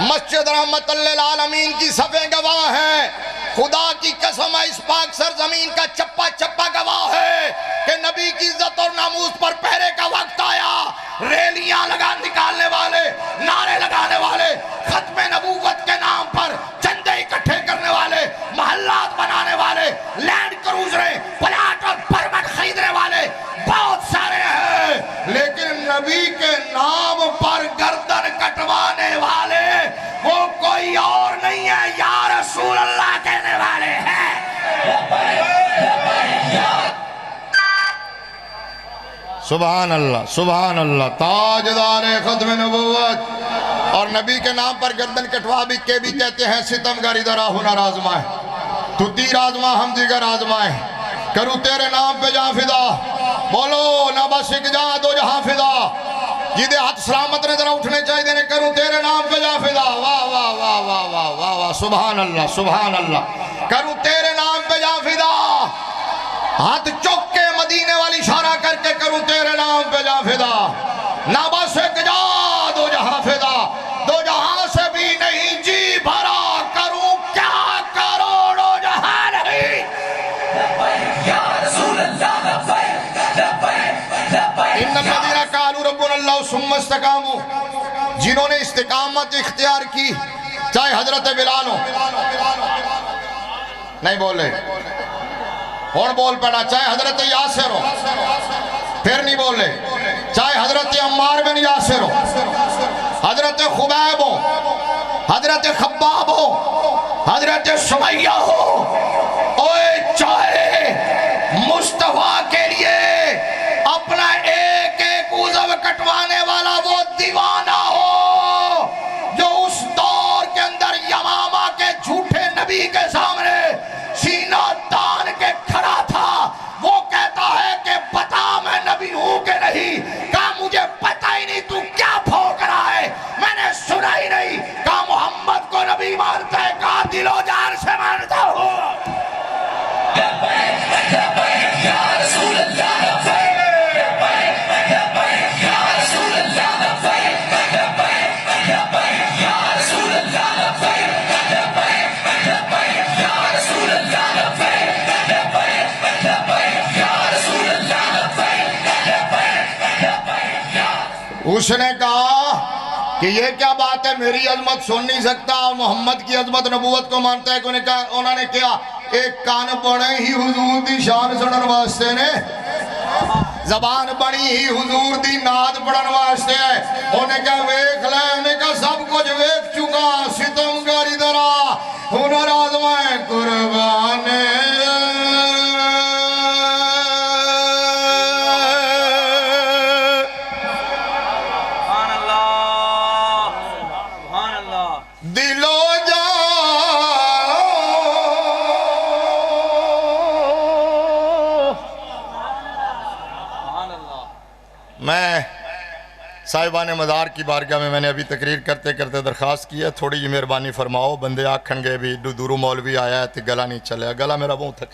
مسجد رحمت للعالمین کی صفیں گواہ ہیں. خدا کی قسم ہے اس پاک سرزمین کا چپا چپا گواہ ہے کہ نبی کی عزت اور ناموس پر پہرے کا وقت آیا. ریلیاں نکالنے والے, نعرے لگانے والے, ختم نبوت کے نام پر چندے اکٹھے کرنے والے, محلات بنانے والے, لینڈ کروزریں, پلاٹ اور پرمٹ خریدنے والے بہت سارے ہیں. لیکن نبی کے نام پر گردن کٹوانے والے وہ کوئی اور نہیں ہے, یا رسول اللہ کہنے والے ہیں. سبحان اللہ, سبحان اللہ. تاجدار ختم نبوت اور نبی کے نام پر گردن کٹوا بھی کے بھی کہتے ہیں ستمگر ادھر آ ہنر آزمائے, تو تیر آزما ہم دیگر آزمائے, کروں تیرے نام پہ جہاں فدا, بولو نہ بس ایک جہاں دو جہاں فدا, جیدے ہاتھ سلامت نے ذرا اٹھنے چاہیے دینے, کروں تیرے نام پہ جہاں فدا. واہ واہ واہ واہ واہ واہ واہ, سبحان اللہ, سبحان اللہ. کروں تیرے نام پہ جہاں فدا, ہاتھ چک کے مدینے والی اشارہ کر کے کروں تیرے نام پہ جہاں فدا. نہ بس ایک جہاں دو جہاں فدا, دو جہاں سے بھی نہیں جی بھرا, کروں کیا کروڑوں جہاں نہیں. ان الذین قالوا ربنا اللہ ثم استقاموا, جنہوں نے استقامت اختیار کی, چاہے حضرت بلال ہو, نہیں بولے اور بول پڑا, چاہے حضرت یاسر ہو, پھر نہیں بولے, چاہے حضرت عمار بن یاسر ہو, حضرت خبیب ہو, حضرت خباب ہو, حضرت سمیہ ہو, اوے چاہے مصطفیٰ کے لیے اپنا ایک ایک عضو کٹوانے والا وہ دیوانہ ہو جو اس دور کے اندر یمامہ کے جھوٹے نبی کے سامنے سینہ تان کے کھڑا تھا, وہ کہتا ہے کہ بتا میں نبی ہوں کہ نہیں, کہا مجھے پتہ ہی نہیں تو کیا پھونک رہا ہے, میں نے سنا ہی نہیں, کہا محمد کو نبی مانتا ہے, کہا دل و جان سے مانتا ہوں. یا رسول اللہ اس نے کہا کہ یہ کیا بات ہے, میری عظمت سن نہیں سکتا اور محمد کی عظمت نبوت کو مانتا ہے. انہوں نے کیا ایک کان بڑے ہی حضور دی شان سنن واسطے نے, زبان بڑی ہی حضور دی ناد پڑھن واسطے ہے. انہیں کہا ویکھ لے, انہیں کہا سب کچھ ویکھ چکا, ستمگر ادھر آ ہنر آزمائے قربان. میں صاحبان مزار کی بارگاہ میں نے ابھی تقریر کرتے کرتے درخواست کی ہے, تھوڑی جی مہربانی فرماؤ. بندے آکھن گے بھی دورو مولوی آیا ہے تو گلا نہیں چلے, گلا میرا بہت تھک.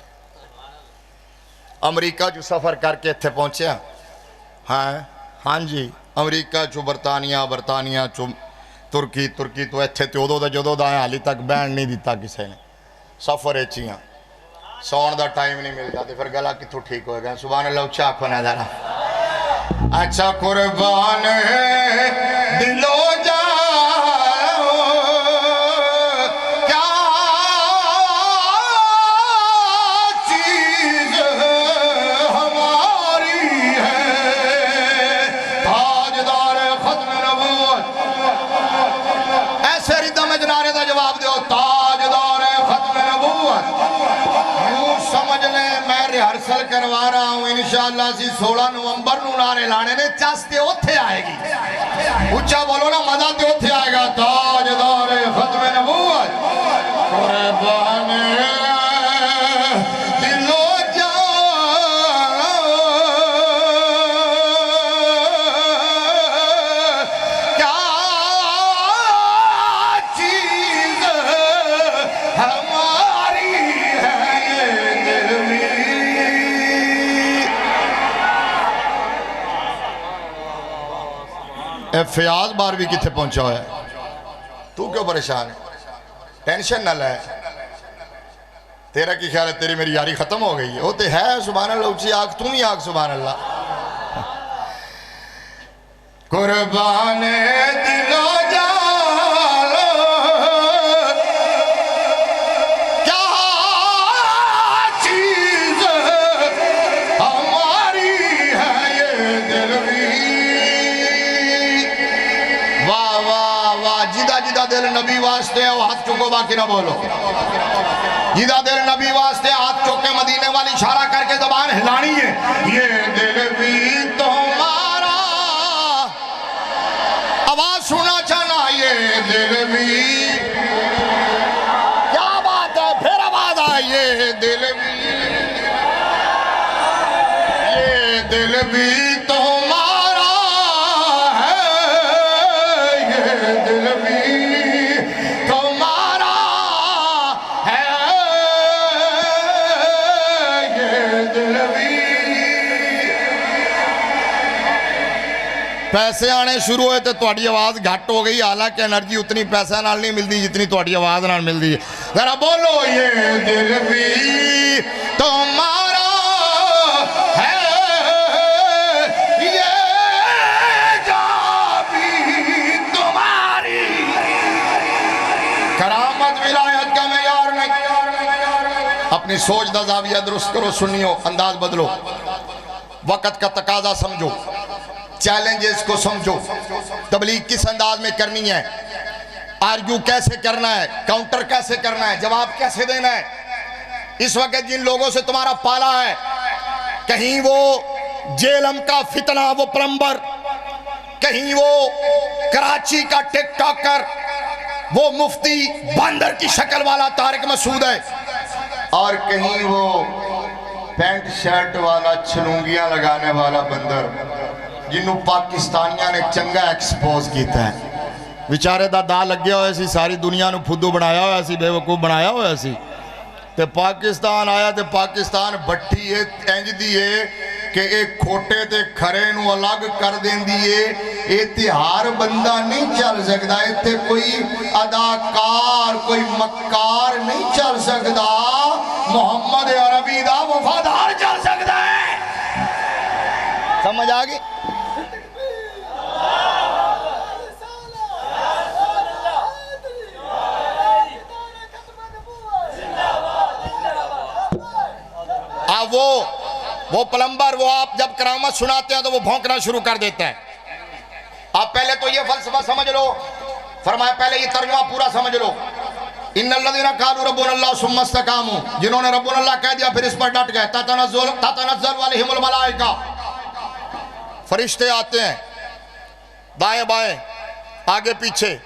امریکہ جو سفر کر کے اتھے پہنچے ہاں جی, امریکہ چو برطانیہ چو ترکی تو اتھے تیودو دا جدو دا حالی تک بینڈ نہیں دیتا کسے نے, سفر اچھیاں سون دا ٹائم نہیں ملتا, تو پھر گلا کتھو ٹھیک ہوئے گا. سبحان اللہ اچھا آنکھوں نے ذرا. اچھا قربان دلو جاؤ کیا چیز ہماری ہے, تاجدار ختم نبوت. ایسے ردہ میں جنارے دا جواب دیو, تاجدار ختم نبوت. یوں سمجھ لیں میں ریہرسل ریہرسل کروا رہا ہوں انشاءاللہ سی 16 نومبر نو نعرے لانے نے چاستے اوتھے آئے گی اچھا بولو نا مزہ تے اوتھے آئے گا تاجدار ختم نبوت قربان دل و فیاض بار بھی کتھے پہنچا ہوا ہے تو کیوں پریشان ہے ٹینشن نہ لے تیرا کی خیال ہے تیری میری یاری ختم ہو گئی ہے وہ تو ہے سبحان اللہ اچھی آگ تم ہی آگ سبحان اللہ قربان دل و جان کیا چیز ہماری ہے یہ دل بھی جیدہ دل نبی واسطے ہے وہ ہاتھ چکو باقی نہ بولو جیدہ دل نبی واسطے ہاتھ چکے مدینے والی اشارہ کر کے زبان ہلانی ہے یہ دل بھی تمہارا آواز سننا چاہنا یہ دل بھی کیا بات ہے پھر آواز آئے یہ دل بھی تمہارا ہے یہ دل بھی تمہارا ہے یہ دل بھی پیسے آنے شروع ہوئے تو تھوڑی آواز گھٹ ہو گئی حالانکہ انرجی اتنی پیسے نال نہیں ملتی جتنی تھوڑی آواز نال ملتی ہے ذرا بولو یہ دل بھی تمہارا ہے یہ جان بھی تمہاری کرامت ولایت کا معیار نہیں اپنی سوچ دا زاویہ درست کرو سنیو انداز بدلو وقت کا تقاضا سمجھو چیلنجز کو سمجھو تبلیغ کس انداز میں کرنی ہے آرگیو کیسے کرنا ہے کاؤنٹر کیسے کرنا ہے جواب کیسے دینا ہے اس وقت جن لوگوں سے تمہارا پالا ہے کہیں وہ جیلم کا فتنہ وہ پلمبر کہیں وہ کراچی کا ٹک ٹاکر وہ مفتی بندر کی شکل والا طارق مسعود ہے اور کہیں وہ پینٹ شرٹ والا چھلونگیاں لگانے والا بندر جنہوں پاکستانیاں نے چنگا ایکسپوز کیتا ہے بیچارے دا لگ گیا ہوئے سی ساری دنیا نو پھدو بنایا ہوئے سی بے وقوف بنایا ہوئے سی تے پاکستان آیا تے پاکستان بٹھی ہے انج دی ہے کہ ایک کھوٹے تے کھرے نو الگ کر دین دیئے اتہار بندہ نہیں چل سکتا اتھے کوئی اداکار کوئی مکار نہیں چل سکتا محمد عربی دا وفادار چل سکتا ہے سمجھ آگئی وہ پلمبر وہ آپ جب کرامت سناتے ہیں تو وہ بھونکنا شروع کر دیتا ہے آپ پہلے تو یہ فلسفہ سمجھ لو فرمایا پہلے یہ ترجمہ پورا سمجھ لو ان الذین قالوا ربنا اللہ ثم استقاموا جنہوں نے ربنا اللہ کہہ دیا پھر اس پر ڈٹ گئے تتنزل علیہم الملائکہ فرشتے آتے ہیں دائیں بائیں آگے پیچھے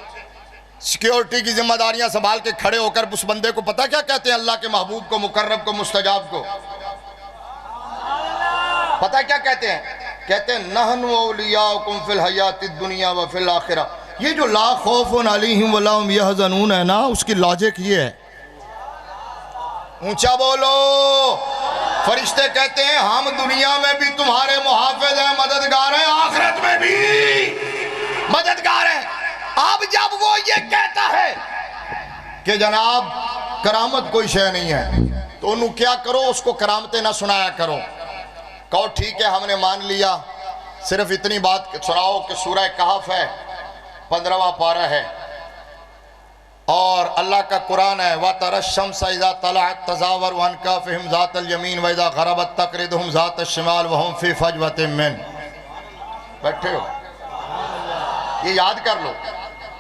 سیکیورٹی کی ذمہ داریاں سنبھال کے کھڑے ہو کر اس بندے کو پتہ کیا کہتے ہیں اللہ کے محبوب کو مقرب کو مستجاب کو پتہ کیا کہتے ہیں نحن اولیاؤکم فی الحیات الدنیا و فی الاخرہ یہ جو لا خوف علیہم ولا هم یحزنون ہے نا اس کی لاجک یہ ہے اونچا بولو فرشتے کہتے ہیں ہم دنیا میں بھی تمہارے محافظ ہیں مددگار ہیں آخرت میں بھی مددگار ہیں اب جب وہ یہ کہتا ہے کہ جناب کرامت کوئی شے نہیں ہے تو انہوں کیا کرو اس کو کرامتیں نہ سنایا کرو کہو ٹھیک ہے ہم نے مان لیا صرف اتنی بات سناؤ کہ سورہ کہف ہے 15واں پارہ ہے اور اللہ کا قرآن ہے وَتَرَى الشَّمْسَ إِذَا طَلَعَتْ تَزَاوَرُ عَنْ كَهْفِهِمْ ذَاتَ الْيَمِينِ وَإِذَا غَرَبَتْ تَقْرِضُهُمْ ذَاتَ الشِّمَالِ وَهُمْ فِي فَجْوَةٍ مِّنْ بیٹھے ہو یہ یاد کر لو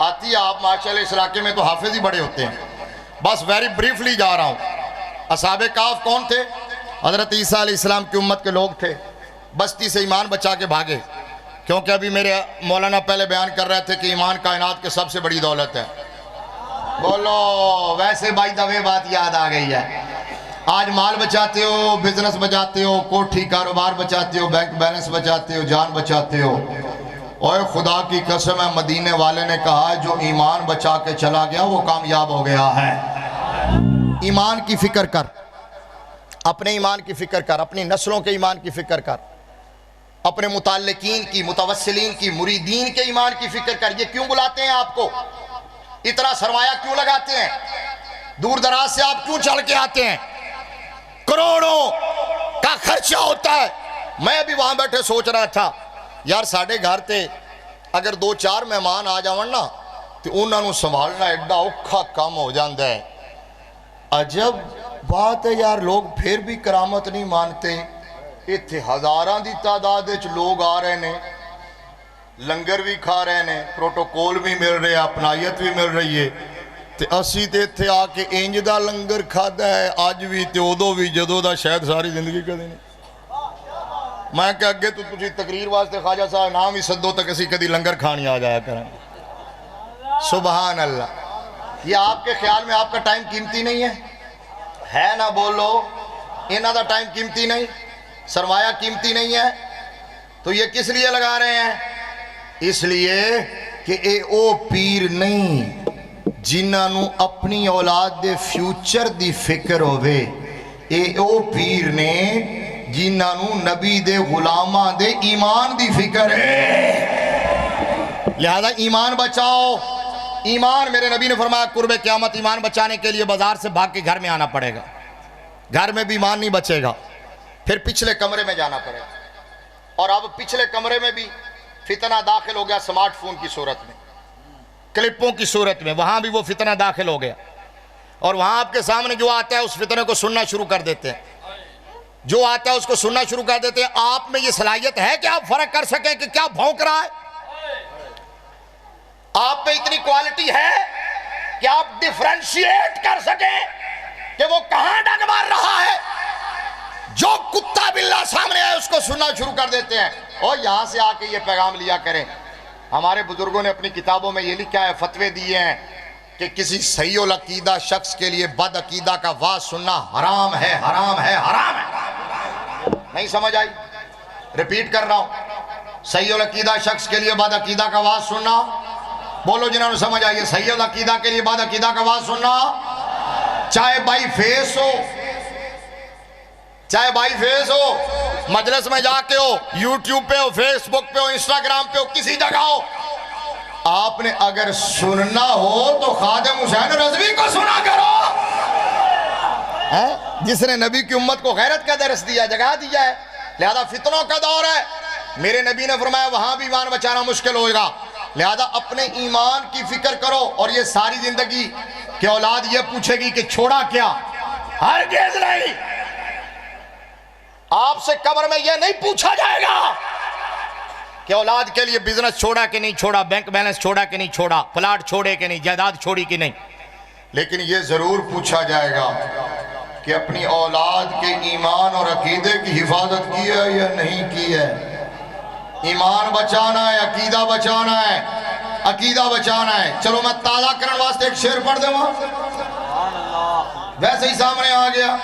آتی ہے آپ ماشاءاللہ اس علاقے میں تو حافظ ہی بڑے ہوتے ہیں بس ویری بریفلی جا رہا ہوں اصحاب کہف کون تھے حضرت عیسیٰ علیہ السلام کی امت کے لوگ تھے، بستی سے ایمان بچا کے بھاگے، کیونکہ ابھی میرے مولانا پہلے بیان کر رہے تھے کہ ایمان کائنات کے سب سے بڑی دولت ہے۔ بولو، ویسے بائی دوے بات یاد آ گئی ہے۔ آج مال بچاتے ہو، بزنس بچاتے ہو، کوٹھی کاروبار بچاتے ہو، بینک بیلنس بچاتے ہو، جان بچاتے ہو۔ اوے خدا کی قسم ہے، مدینے والے نے کہا جو ایمان بچا کے چلا گیا وہ کامیاب ہو گیا ہے۔ ایمان کی فکر کر، اپنے ایمان کی فکر کر، اپنی نسلوں کے ایمان کی فکر کر، اپنے متعلقین کی، متوسلین کی، مریدین کے ایمان کی فکر کر۔ یہ کیوں بلاتے ہیں آپ کو؟ اتنا سرمایہ کیوں لگاتے ہیں؟ دور دراز سے آپ کیوں چل کے آتے ہیں؟ کروڑوں کا خرچہ ہوتا ہے۔ میں ابھی وہاں بیٹھے سوچ رہا تھا یار ساڑھے گھر تے اگر 2-4 مہمان آ جاون نا تو انہوں نے سنبھالنا ایڈا اوکھا کام ہو جاندہ ہے۔ عجب بات ہے یار، لوگ پھر بھی کرامت نہیں مانتے۔ اتھے ہزاراں دی تعداد وچ لوگ آ رہے نے، لنگر بھی کھا رہے نے، پروٹوکول بھی مل رہے، اپنائیت بھی مل رہی ہے، تے اسی تے اتھے آ کے انج دا لنگر کھادا ہے آج بھی تے ادو بھی جدو دا شاید ساری زندگی کدی نہیں۔ میں کہ اگے تو تجھے تقریر واسطے خواجہ صاحب نام ہی سدو تک اسی کدی لنگر کھانی آ جایا کریں۔ سبحان اللہ۔ یہ آپ کے خیال میں آپ کا ٹائم قیمتی نہیں ہے نا؟ بولو، انہاں دا ٹائم قیمتی نہیں، سرمایہ قیمتی نہیں ہے، تو یہ کس لیے لگا رہے ہیں؟ اس لیے کہ اے او پیر نہیں جنہاں نو اپنی اولاد دے فیوچر دی فکر ہوئے، اے او پیر نے جنہاں نو نبی دے غلاماں دے ایمان دی فکر ہے۔ لہذا ایمان بچاؤ۔ ایمان، میرے نبی نے فرمایا قرب قیامت ایمان بچانے کے لیے بازار سے بھاگ کے گھر میں آنا پڑے گا، گھر میں بھی ایمان نہیں بچے گا، پھر پچھلے کمرے میں جانا پڑے گا۔ اور اب پچھلے کمرے میں بھی فتنہ داخل ہو گیا سمارٹ فون کی صورت میں، کلپوں کی صورت میں، وہاں بھی وہ فتنہ داخل ہو گیا، اور وہاں آپ کے سامنے جو آتا ہے اس فتنے کو سننا شروع کر دیتے ہیں، جو آتا ہے اس کو سننا شروع کر دیتے ہیں۔ آپ میں یہ صلاحیت ہے کہ آپ فرق کر سکیں کہ کیا بھونک رہا ہے؟ آپ میں اتنی کوالٹی ہے کہ آپ ڈیفرنشیٹ کر سکیں کہ وہ کہاں ڈنگ مار رہا ہے؟ جو کتا بلّا سامنے آئے اس کو سننا شروع کر دیتے ہیں، اور یہاں سے آ کے یہ پیغام لیا کریں۔ ہمارے بزرگوں نے اپنی کتابوں میں یہ لکھا ہے، فتوے دیے ہیں کہ کسی صحیح العقیدہ شخص کے لیے بد عقیدہ کا واز سننا حرام ہے، حرام ہے، حرام ہے۔ نہیں سمجھ آئی؟ ریپیٹ کر رہا ہوں، صحیح العقیدہ شخص کے لیے بد عقیدہ کا واز سننا، بولو جنہوں نے سمجھ آئی، صحیح العقیدہ کے لیے بد عقیدہ کا واز سننا، چاہے بائی فیس ہو، چاہے بائی فیس ہو، مجلس میں جا کے ہو، یوٹیوب پہ ہو، فیس بک پہ ہو، انسٹاگرام پہ ہو، کسی جگہ ہو، آپ نے اگر سننا ہو تو خادم حسین رضوی کو سنا کرو، جس نے نبی کی امت کو غیرت کا درس دیا، جگہ دیا ہے۔ لہذا فتنوں کا دور ہے، میرے نبی نے فرمایا وہاں بھی ایمان بچانا مشکل ہوگا، لہذا اپنے ایمان کی فکر کرو۔ اور یہ ساری زندگی کہ اولاد یہ پوچھے گی کہ چھوڑا کیا؟ ہرگز نہیں۔ آپ سے قبر میں یہ نہیں پوچھا جائے گا کہ اولاد کے لیے بزنس چھوڑا کہ نہیں چھوڑا، بینک بیلنس چھوڑا کہ نہیں چھوڑا، پلاٹ چھوڑے کہ نہیں، جائیداد چھوڑی کہ نہیں، لیکن یہ ضرور پوچھا جائے گا کہ اپنی اولاد کے ایمان اور عقیدے کی حفاظت کی ہے یا نہیں کی ہے۔ ایمان بچانا ہے، عقیدہ بچانا ہے، عقیدہ بچانا ہے۔ چلو میں تازہ کرن واسطے ایک شعر پڑھ دوں، ویسے ہی سامنے آ گیا۔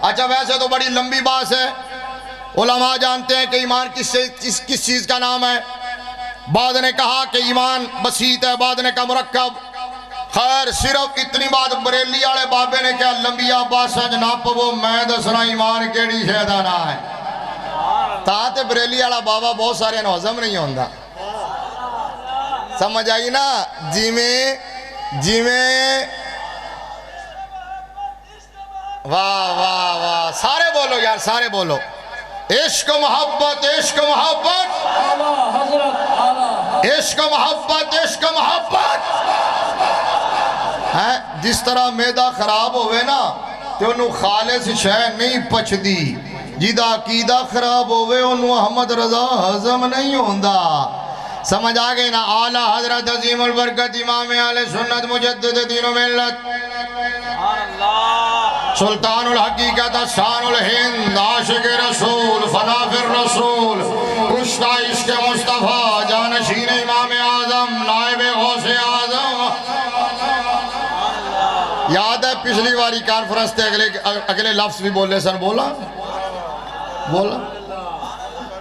اچھا ویسے تو بڑی لمبی بات ہے، علماء جانتے ہیں کہ ایمان کس چیز کا نام ہے۔ بعض نے کہا کہ ایمان بسیط ہے، بعض نے کہا مرکب۔ خیر صرف اتنی بات بریلی والے بابے نے کہا لمبیا باسا جناب وہ میں دسنا ایمان کیڑی شہدہ نہ ہے۔ تاں بریلی والا بابا بہت سارے نو ہضم نہیں ہوندہ، سمجھ آئی نا؟ جی میں واہ واہ واہ، سارے بولو یار، سارے بولو، عشق محبت، عشق محبت، عشق محبت، عشق محبت۔ جس طرح میدہ خراب ہوئے نا تو انہوں خالص شے نہیں پچھ دی، جیدہ عقیدہ خراب ہوئے انہوں احمد رضا ہضم نہیں ہوندہ۔ سمجھ آگئے نا؟ اعلیٰ حضرت عظیم البرکت امام اہل سنت مجدد دین و ملت سلطان الحقیقت حسان الہند عاشق رسول فنا فی الرسول کشتہ عشق مصطفیٰ جانشین امام اعظم نائب غوث اعظم. یاد ہے پچھلی واری کانفرنس تے اگلے لفظ بھی بولے سن.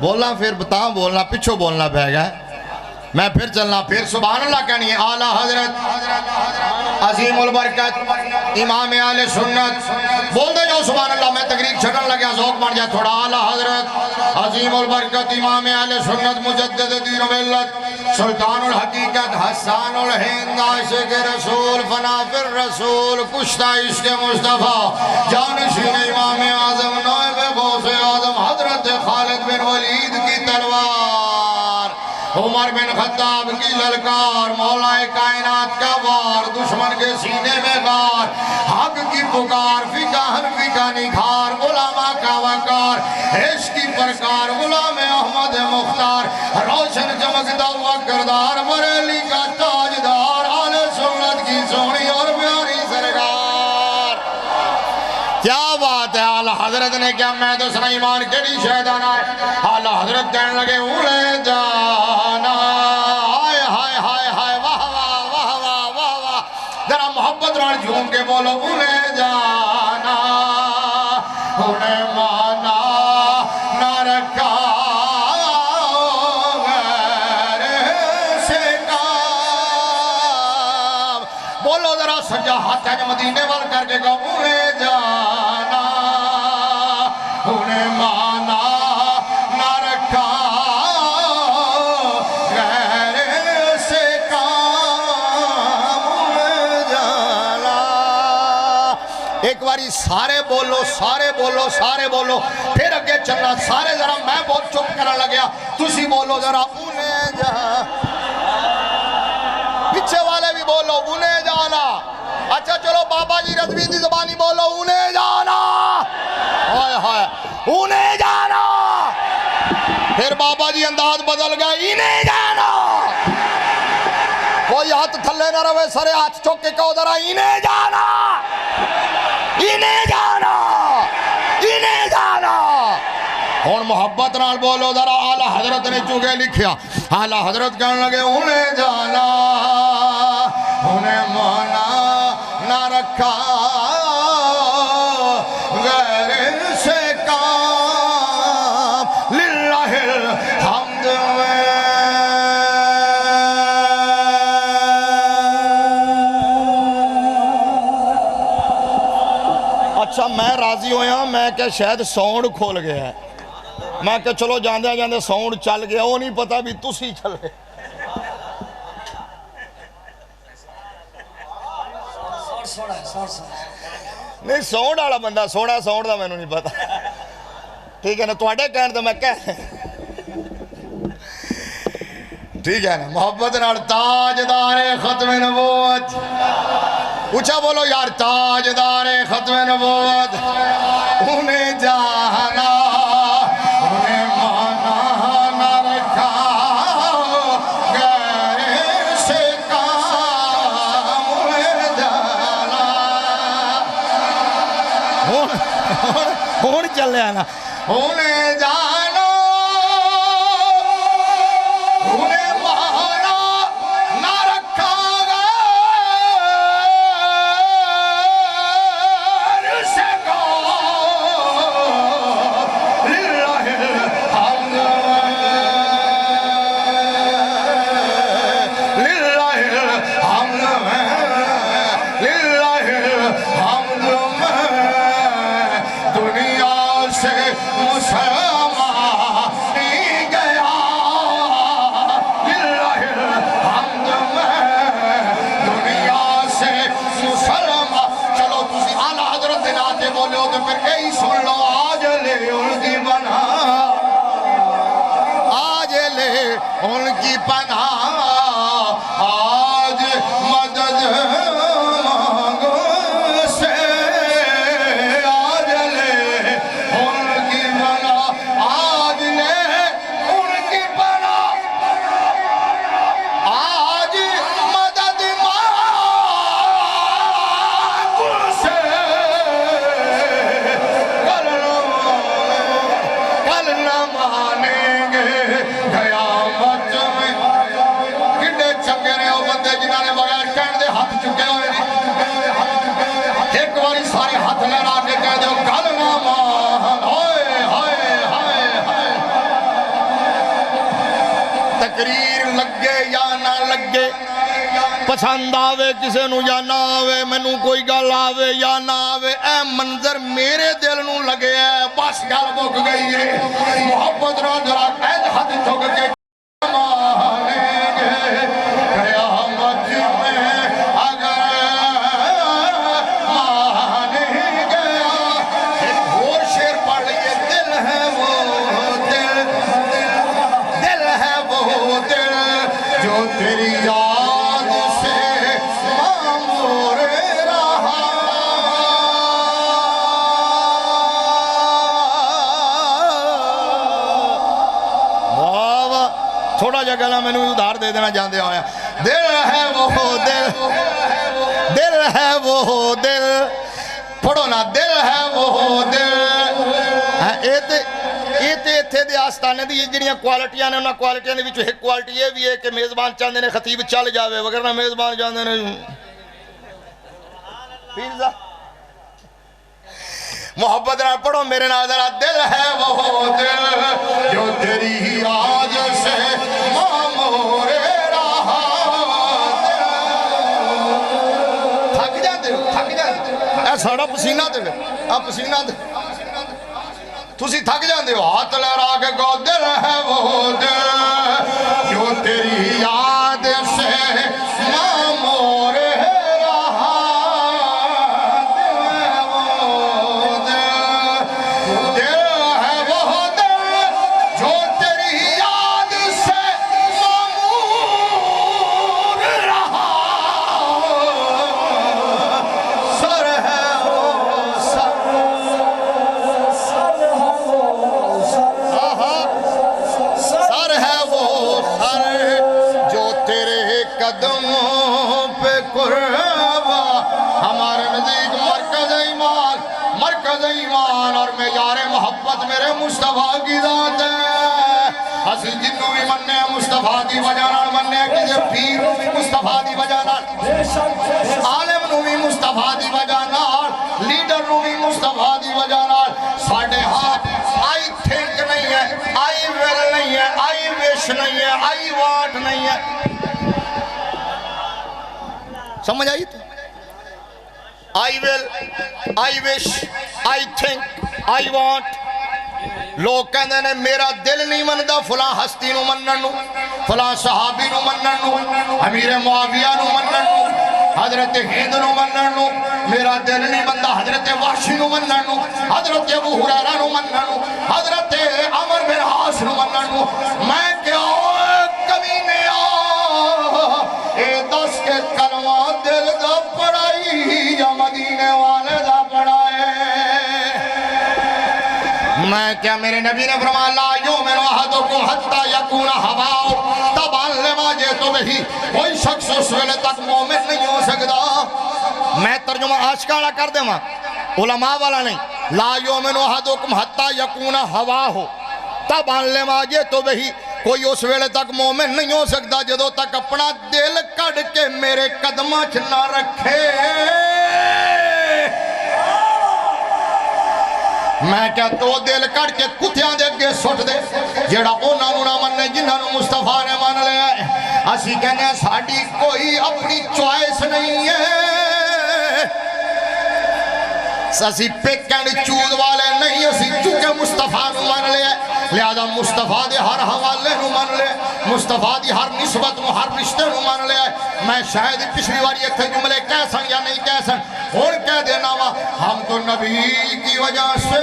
بولنا پھر بتا بولنا پچھو بولنا پہ گا. میں پھر چلنا پھر سبحان اللہ کہنی ہے. اعلیٰ حضرت عظیم البرکت امام اہل سنت بول دے جو سبحان اللہ. میں تقریر چھٹن لگیا ذوق بن جائے تھوڑا. اعلیٰ حضرت عظیم البرکت امام اہل سنت مجدد دین و ملت سلطان الحقیقت حسان الہند عاشق رسول فنا فی الرسول کشتہ عشق مصطفیٰ جانشین امام اعظم نائب غوث اعظم حضرت خالد بن ولید کی تلوار عمر بن خطاب کی للکار مولا کائنات کا وار دشمن کے سینے میں غار حق کی پکار فقہ حنفی نکھار علماء کا وقار عشق کی پرکار غلام احمد مختار روشن چمکتا ہوا کردار بریلی کا تاجدار آل سنت کی سونی اور پیاری سرکار. کیا بات ہے. اعلیٰ حضرت نے کیا میں تو سنا ایمان کے لیے شہدان آئے. اعلیٰ حضرت کہنے لگے اڑے جانا ہائے ہائے ہائے ہائے واہ واہ واہ واہ واہ واہ. ذرا محبت رال جھوم کے بولو اڑے جانا انہیں مانا نہ رکھا غیر سے کام. بولو ذرا سجا ہاتھ ہے مدینے وال کر کے کہو اڑے جانا انہیں مانا نہ رکھا غیر سے کام اڑے جانا. ایک باری سارے بولو سارے بولو سارے بولو پھر اگے چلنا سارے. ذرا میں بہت چپ کرنے لگیا تسی بولو ذرا انہیں جانا. پیچھے والے بھی بولو انہیں جانا. اچھا چلو بابا جی رضوی دی زبانی بولو انہیں جانا ہائے ہائے انہیں جانا. پھر بابا جی انداز بدل گئے انہیں جانا. کوئی ہاتھ تھلے نہ روے سرے ہاتھ چوک کے کہو ذرا انہیں جانا انہیں جانا انہیں جانا. اور محبت نال بولو ذرا. اعلیٰ حضرت نے چونکہ لکھیا اعلیٰ حضرت کہنے لگے انہیں جانا انہیں مانا نہ رکھا غیر سے کام للہ الحمد. اچھا میں راضی ہویا میں کہ شاید ساؤنڈ کھول گیا ہے. میں کہ چلو جاندے جاندے ساؤنڈ چل گیا وہ نہیں پتا بھی تسی چل گئے. نہیں ساؤنڈ والا بندہ سونا ساؤنڈ دا میں نہیں پتا. ٹھیک ہے نا تواڈے کہن تے میں کہہ ٹھیک ہے نا. محبت نال تاجدار ختم نبوت اونچا بولو یار تاجدار ختم نبوت انہیں جانا انہیں مانا نہ رکھا غیر سے کام انہیں جانا. ہون چل رہا نا انہیں جانا انہیں مانا نہ رکھا غیر سے کام للہ الحمد للہ الحمد للہ الحمد. دنیا سے مسلمان گیا للہ الحمد دنیا سے مسلمان. چلو تسی اعلیٰ حضرت دے ناتے بولے ہو تو پھر یہی سن لو. آج لے ان کی پناہ آج لے ان کی پناہ آج مدد مانگو سے آج لے ان کی پناہ آج لے ان کی پناہ آج مدد مانگو سے نہ مانیں گے قیامت میں کڈے چنگے نے وہ بندے جنہاں نے بغیر کہن دے ہاتھ چکے ہوئے نے ایک باری سارے ہاتھ لہرا کے کہہ دو کل نہ مان ہائے ہائے ہائے ہائے تقریر لگے یا نہ لگے پسند آوے کسے نو یا نہ آوے مینوں کوئی گل آوے یا نہ آوے اے منظر میرے دل نو لگے ہے بس گل مک گئی ہے محبت نال ذرا اے ہاتھ چک کے مانیں گے قیامت میں اگر مانیں گیا ایک اور شعر پڑھ لیے دل ہے وہ دل دل ہے وہ دل جو تیری یاد سے معمور رہا واہ واہ تھوڑا جا گلا میں نے ادھار دے دینا جاندے ہویا دل ہے وہ دل دل ہے وہ دل پڑھو نا دل ہے وہ دل ایتھے دے آستانے دی جڑیاں کوالٹیاں نے انہاں کوالٹیاں دے وچوں ایک کوالٹی یہ بھی ہے کہ میزبان چاہندے نے خطیب چل جاوے وگرنہ میزبان چاہندے نے پیزا محبت نہ پڑھو میرے ناظرہ دل ہے وہ دل جو تیری یاد سے معمور رہا تھک جاندے اے ساڑا پسینہ دے پسینہ دے تسی تھک جاندے ہو ہاتھ لہرا کے کہو دل ہے وہ دل جو تیری یاد سے معمور رہا دل ہے وہ دل دل ہے وہ دل جو تیری یاد سے معمور رہا سر ہے وہ سر سر ہے وہ سر جو تیرے قدموں پہ قربا ہمارے نزدیک مرکز ایمان اور معیار محبت میرے مصطفیٰ کی ذات ہے اسی جنوں بھی مننے مصطفیٰ دی وجہ نال مننے کسی پیر نوں بھی مصطفیٰ دی وجہ نال عالم نوں بھی مصطفیٰ دی وجہ نال لیڈر نوں بھی مصطفیٰ دی وجہ نال ساڈے ہاتھ آئی تھنک نہیں ہے آئی ویل نہیں ہے آئی وش نہیں ہے آئی وانٹ نہیں ہے سمجھ آئی تو I well I wish I think I want لوگ کہندے نے میرا دل نہیں مندا فلاں ہستی نو منن نو فلاں صحابی نو منن نو امیر معاویہ نو منن نو حضرت ہند نو منن نو میرا دل نہیں مندا حضرت وحشی نو منن نو حضرت ابو ہریرہ نو منن نو حضرت عمر بن عاص نو منن نو میں کیا کمینے اے دس کے کلمہ دل دا پڑھائی یا مدینے والے دا پڑھائے میں کیا میرے نبی نے فرمایا لا یؤمن احدکم حتی یکون ہواؤ تبعا لما جئت بہ کوئی شخص اس ویلے تک مومن نہیں ہو سکتا میں ترجمہ آشکارا کر دے علماء والا نہیں لا یؤمن احدکم حتی یکون ہواؤ تبعا لما جئت بہ کوئی اس ویلے تک مومن نہیں ہو سکتا جدو تک اپنا دل کڑ کے میرے قدمہ نہ رکھے میں کیا تو دل کڑ کے کتیاں دے کے سٹ دے جیڑا اونا نو نہ مننے جنہاں نو مصطفیٰ نے مان لیا ہے اسی کہنے ہیں ساڑی کوئی اپنی چوائس نہیں ہے اسی پیک اینڈ چود والے نہیں اسی چونکہ مصطفیٰ نو مان لیا ہے لہذا مصطفیٰ دے ہر حوالے نو مان لے مصطفیٰ دی ہر نسبت نو ہر رشتے نو مان لے میں شاید پچھلی بار یہ تھے جملے کیسن یا نہیں کیسن اور کہہ دینا وا ہم تو نبی کی وجہ سے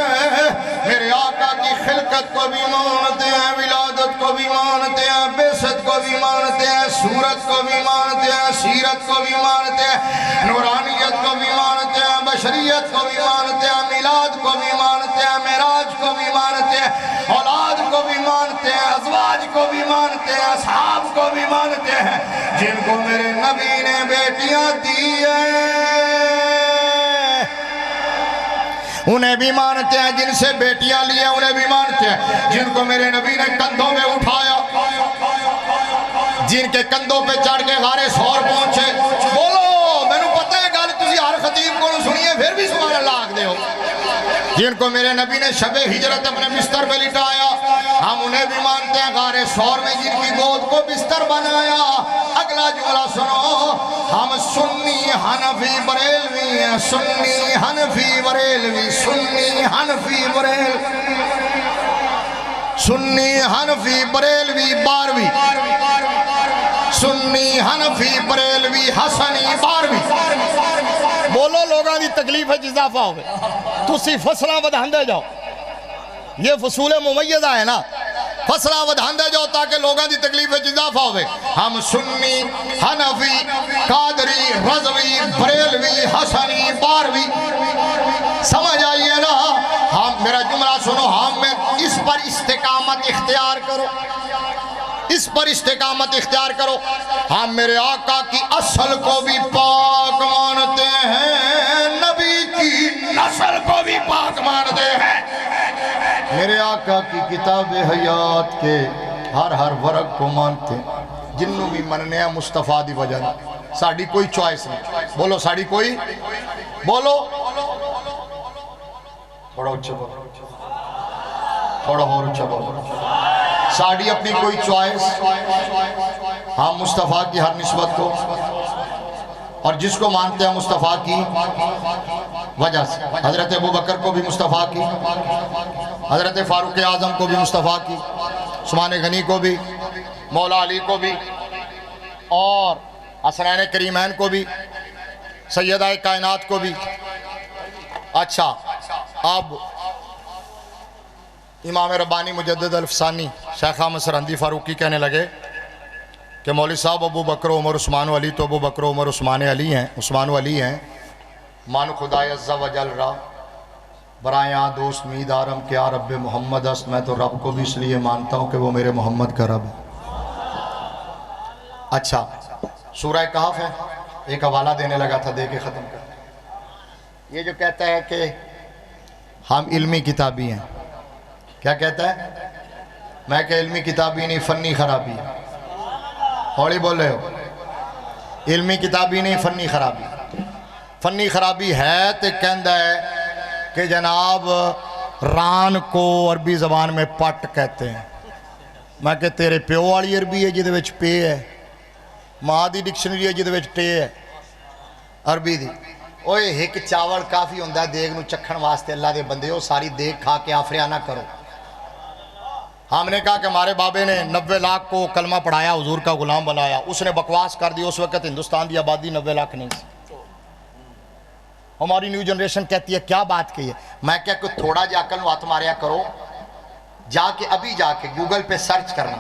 میرے آقا کی خلقت کو بھی مانتے ہیں ولادت کو بھی مانتے ہیں بعثت کو بھی مانتے ہیں صورت کو بھی مانتے ہیں سیرت کو بھی مانتے ہیں نورانیت کو بھی مانتے ہیں بشریت کو بھی مانتے ہیں میلاد کو بھی مانتے ہیں معراج کو بھی مانتے ہیں اولاد کو بھی مانتے ہیں ازواج کو بھی مانتے ہیں اصحاب کو بھی مانتے ہیں جن کو میرے نبی نے بیٹیاں دی ہیں انہیں بھی مانتے ہیں جن سے بیٹیاں لی ہیں، انہیں بھی مانتے ہیں جن کو میرے نبی نے کندھوں میں اٹھایا، جن کے کندھوں پہ چڑھ کے غار ثور پہنچے۔ بولو، میں نے پتہ ہے گل تسی ہر خطیب کو سنیے پھر بھی سبحان اللہ آکھ دے ہو۔ جن کو میرے نبی نے شب ہجرت اپنے بستر پہ لٹایا، ہم انہیں بھی مانتے ہیں غار ثور میں جن کی گود کو بستر بنایا۔ اگلا جملہ سنو، ہم سنی حنفی بریلوی ہیں، سنی حنفی بریلوی، سنی حنفی سنی حنفی بریلوی 12ویں، سنی حنفی بریلوی حسنی 12ویں۔ بولو لوگاں دی تکلیف ہے اضافہ ہوئے، تسی فصلہ ودھاندے جاؤ، یہ فصول ممیزہ ہے نا، فصلہ ودھاندے جاؤ تاکہ لوگاں دی تکلیف ہے اضافہ ہوئے۔ ہم سنی حنفی قادری رضوی بریلوی حسنی 12ویں، سمجھ آئیے نا؟ ہم میرا جملہ سنو، ہم میں اس پر استقامت اختیار کرو، اس پر استقامت اختیار کرو۔ ہم میرے آقا کی اصل کو بھی پاک مانتے ہیں، نبی کی نسل کو بھی پاک مانتے ہیں، میرے آقا کی کتاب حیات کے ہر ورق کو مانتے ہیں، جنوں بھی مننے ہیں مصطفیٰ دی وجہ ساڑی کوئی چوائس نہیں۔ بولو ساڑی کوئی، بولو تھوڑا اچھا بولو، تھوڑا اور اچھا بولو، ساڑی اپنی کوئی چوائس، ہم مصطفیٰ کی ہر نسبت کو اور جس کو مانتے ہیں مصطفیٰ کی وجہ سے، حضرت ابوبکر کو بھی مصطفیٰ کی، حضرت فاروق اعظم کو بھی مصطفیٰ کی، عثمان غنی کو بھی، مولا علی کو بھی، اور حسنین کریمین کو بھی، سیدہ کائنات کو بھی۔ اچھا، اب امام ربانی مجدد الفسانی شیخ احمد سرہندی فاروقی کہنے لگے کہ مولوی صاحب ابو بکر عمر عثمان و علی تو ابو بکر عمر عثمان علی ہیں، عثمان و علی ہیں، مان خدای عز و جل را برایاں دوست مید آرم کے رب محمد است، میں تو رب کو بھی اس لیے مانتا ہوں کہ وہ میرے محمد کا رب ہے۔ اچھا، سورہ کہف ہے، ایک حوالہ دینے لگا تھا، دے کے ختم کر۔ یہ جو کہتا ہے کہ ہم علمی کتابی ہیں، کیا کہتا ہے؟ میں کہ علمی کتابی نہیں، فنی خرابی ہے۔ ہوڑی بول رہے ہو؟ علمی کتابی نہیں، فنی خرابی۔ فنی خرابی ہے تو کہندہ ہے کہ جناب ران کو عربی زبان میں پٹ کہتے ہیں۔ میں کہ تیرے پیو والی عربی ہے جدے وچ پے ہے، ماں دی ڈکشنری ہے جدے وچ ٹے ہے عربی دی۔ اوے ایک چاول کافی ہوندہ ہے دیگ نو چکھن واسطے، اللہ دے بندے ہو ساری دیگ کھا کے آفریہ نہ کرو۔ ہم نے کہا کہ ہمارے بابے نے 90 لاکھ کو کلمہ پڑھایا، حضور کا غلام بنایا، اس نے بکواس کر دی، اس وقت ہندوستان دی آبادی 90 لاکھ نہیں سی۔ ہماری نیو جنریشن کہتی ہے کیا بات کہی ہے؟ میں کہا کہ تھوڑا جا عقل نو ہاتھ ماریا کرو، جا کے ابھی جا کے گوگل پہ سرچ کرنا،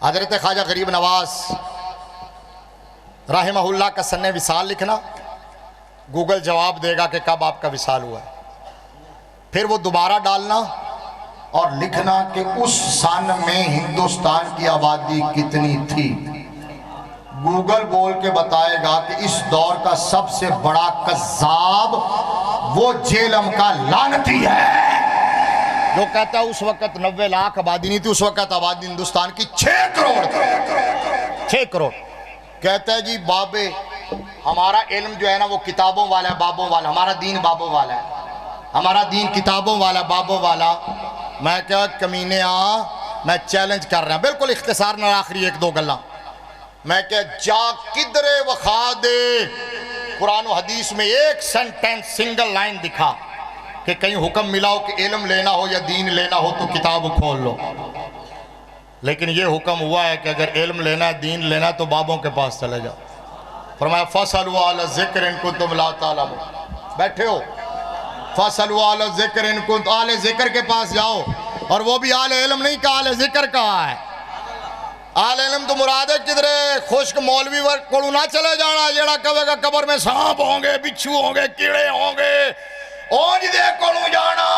حضرت خواجہ غریب نواز رحمہ اللہ کا سن وصال لکھنا، گوگل جواب دے گا کہ کب آپ کا وصال ہوا ہے، پھر وہ دوبارہ ڈالنا اور لکھنا کہ اس سن میں ہندوستان کی آبادی کتنی تھی۔ گوگل بول کے بتائے گا کہ اس دور کا سب سے بڑا کذاب وہ جیلم کا لعنتی ہے جو کہتا ہے اس وقت 90 لاکھ آبادی نہیں تھی، اس وقت آبادی ہندوستان کی 6 کروڑ تھی، 6 کروڑ۔ کہتا ہے جی بابے ہمارا علم جو ہے نا وہ کتابوں والا ہے، بابوں والا، ہمارا دین بابوں والا ہے، ہمارا دین کتابوں والا، بابوں والا۔ میں کہا کمینے میں چیلنج کر رہا ہوں، بالکل اختصار نہ آخری 1-2 گلاں۔ میں کہا جا کدرے وخا دے قرآن و حدیث میں ایک سنٹینس سنگل لائن دکھا کہ کہیں حکم ملا ہو کہ علم لینا ہو یا دین لینا ہو تو کتاب کھول لو۔ لیکن یہ حکم ہوا ہے کہ اگر علم لینا ہے، دین لینا ہے تو بابوں کے پاس چلے جاؤ۔ فرمایا فَاسْأَلُوا أَهْلَ الذِّكْرِ إِن كُنتُمْ لَا تَعْلَمُونَ، بیٹھے ہو فَاسْأَلُوا أَهْلَ الذِّكْرِ إِن كُنتُمْ، اہل ذکر کے پاس جاؤ، اور وہ بھی اہل علم نہیں کہا، اہل ذکر کہا ہے۔ اہل علم تو مراد ہے کدھرے خشک مولوی کوڑوں نہ چلے جانا جیڑا کہے گا قبر میں سانپ ہوں گے، بچھو ہوں گے، کیڑے ہوں گے، اونج دے کوڑوں جانا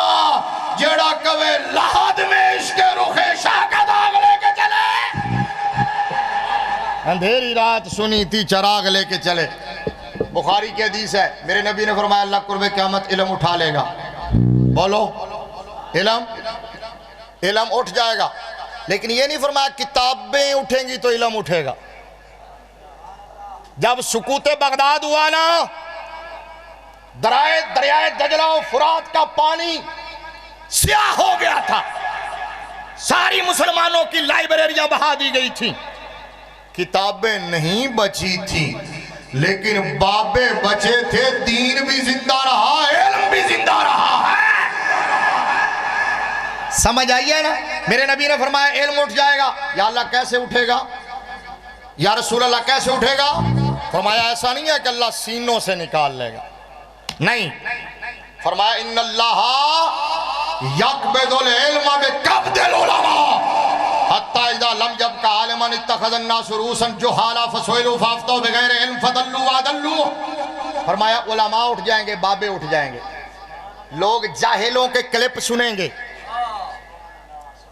جیڑا کہے لحد میں عشق رخ شاہ کا داغ لے کے چلے، اندھیری رات سنی تھی چراغ لے کے چلے۔ بخاری کی حدیث ہے، میرے نبی نے فرمایا اللہ قرب قیامت علم اٹھا لے گا. بولو علم اٹھ جائے گا. لیکن یہ نہیں فرمایا کتابیں اٹھیں گی تو علم اٹھے گا. جب سکوت بغداد ہوا نا، دریائے دجلہ و فرات کا پانی سیاہ ہو گیا تھا، ساری مسلمانوں کی لائبریریاں بہا دی گئی تھیں، کتابیں نہیں بچی تھیں، لیکن بابے بچے تھے. دین بھی زندہ رہا، علم بھی زندہ رہا ہے. سمجھ آئیے نا؟ میرے نبی نے فرمایا علم اٹھ جائے گا. یا اللہ کیسے اٹھے گا؟ یا رسول اللہ کیسے اٹھے گا؟ فرمایا ایسا نہیں ہے کہ اللہ سینوں سے نکال لے گا، نہیں. فرمایا ان اللہ یقبض العلم بقبض العلماء حتی اذا لم يبق عالما اتخذ الناس رؤوسا جہالا فسئلوا فافتوا بغیر علم فضلوا واضلوا. فرمایا علماء اٹھ جائیں گے، بابے اٹھ جائیں گے، لوگ جاہلوں کے کلپ سنیں گے،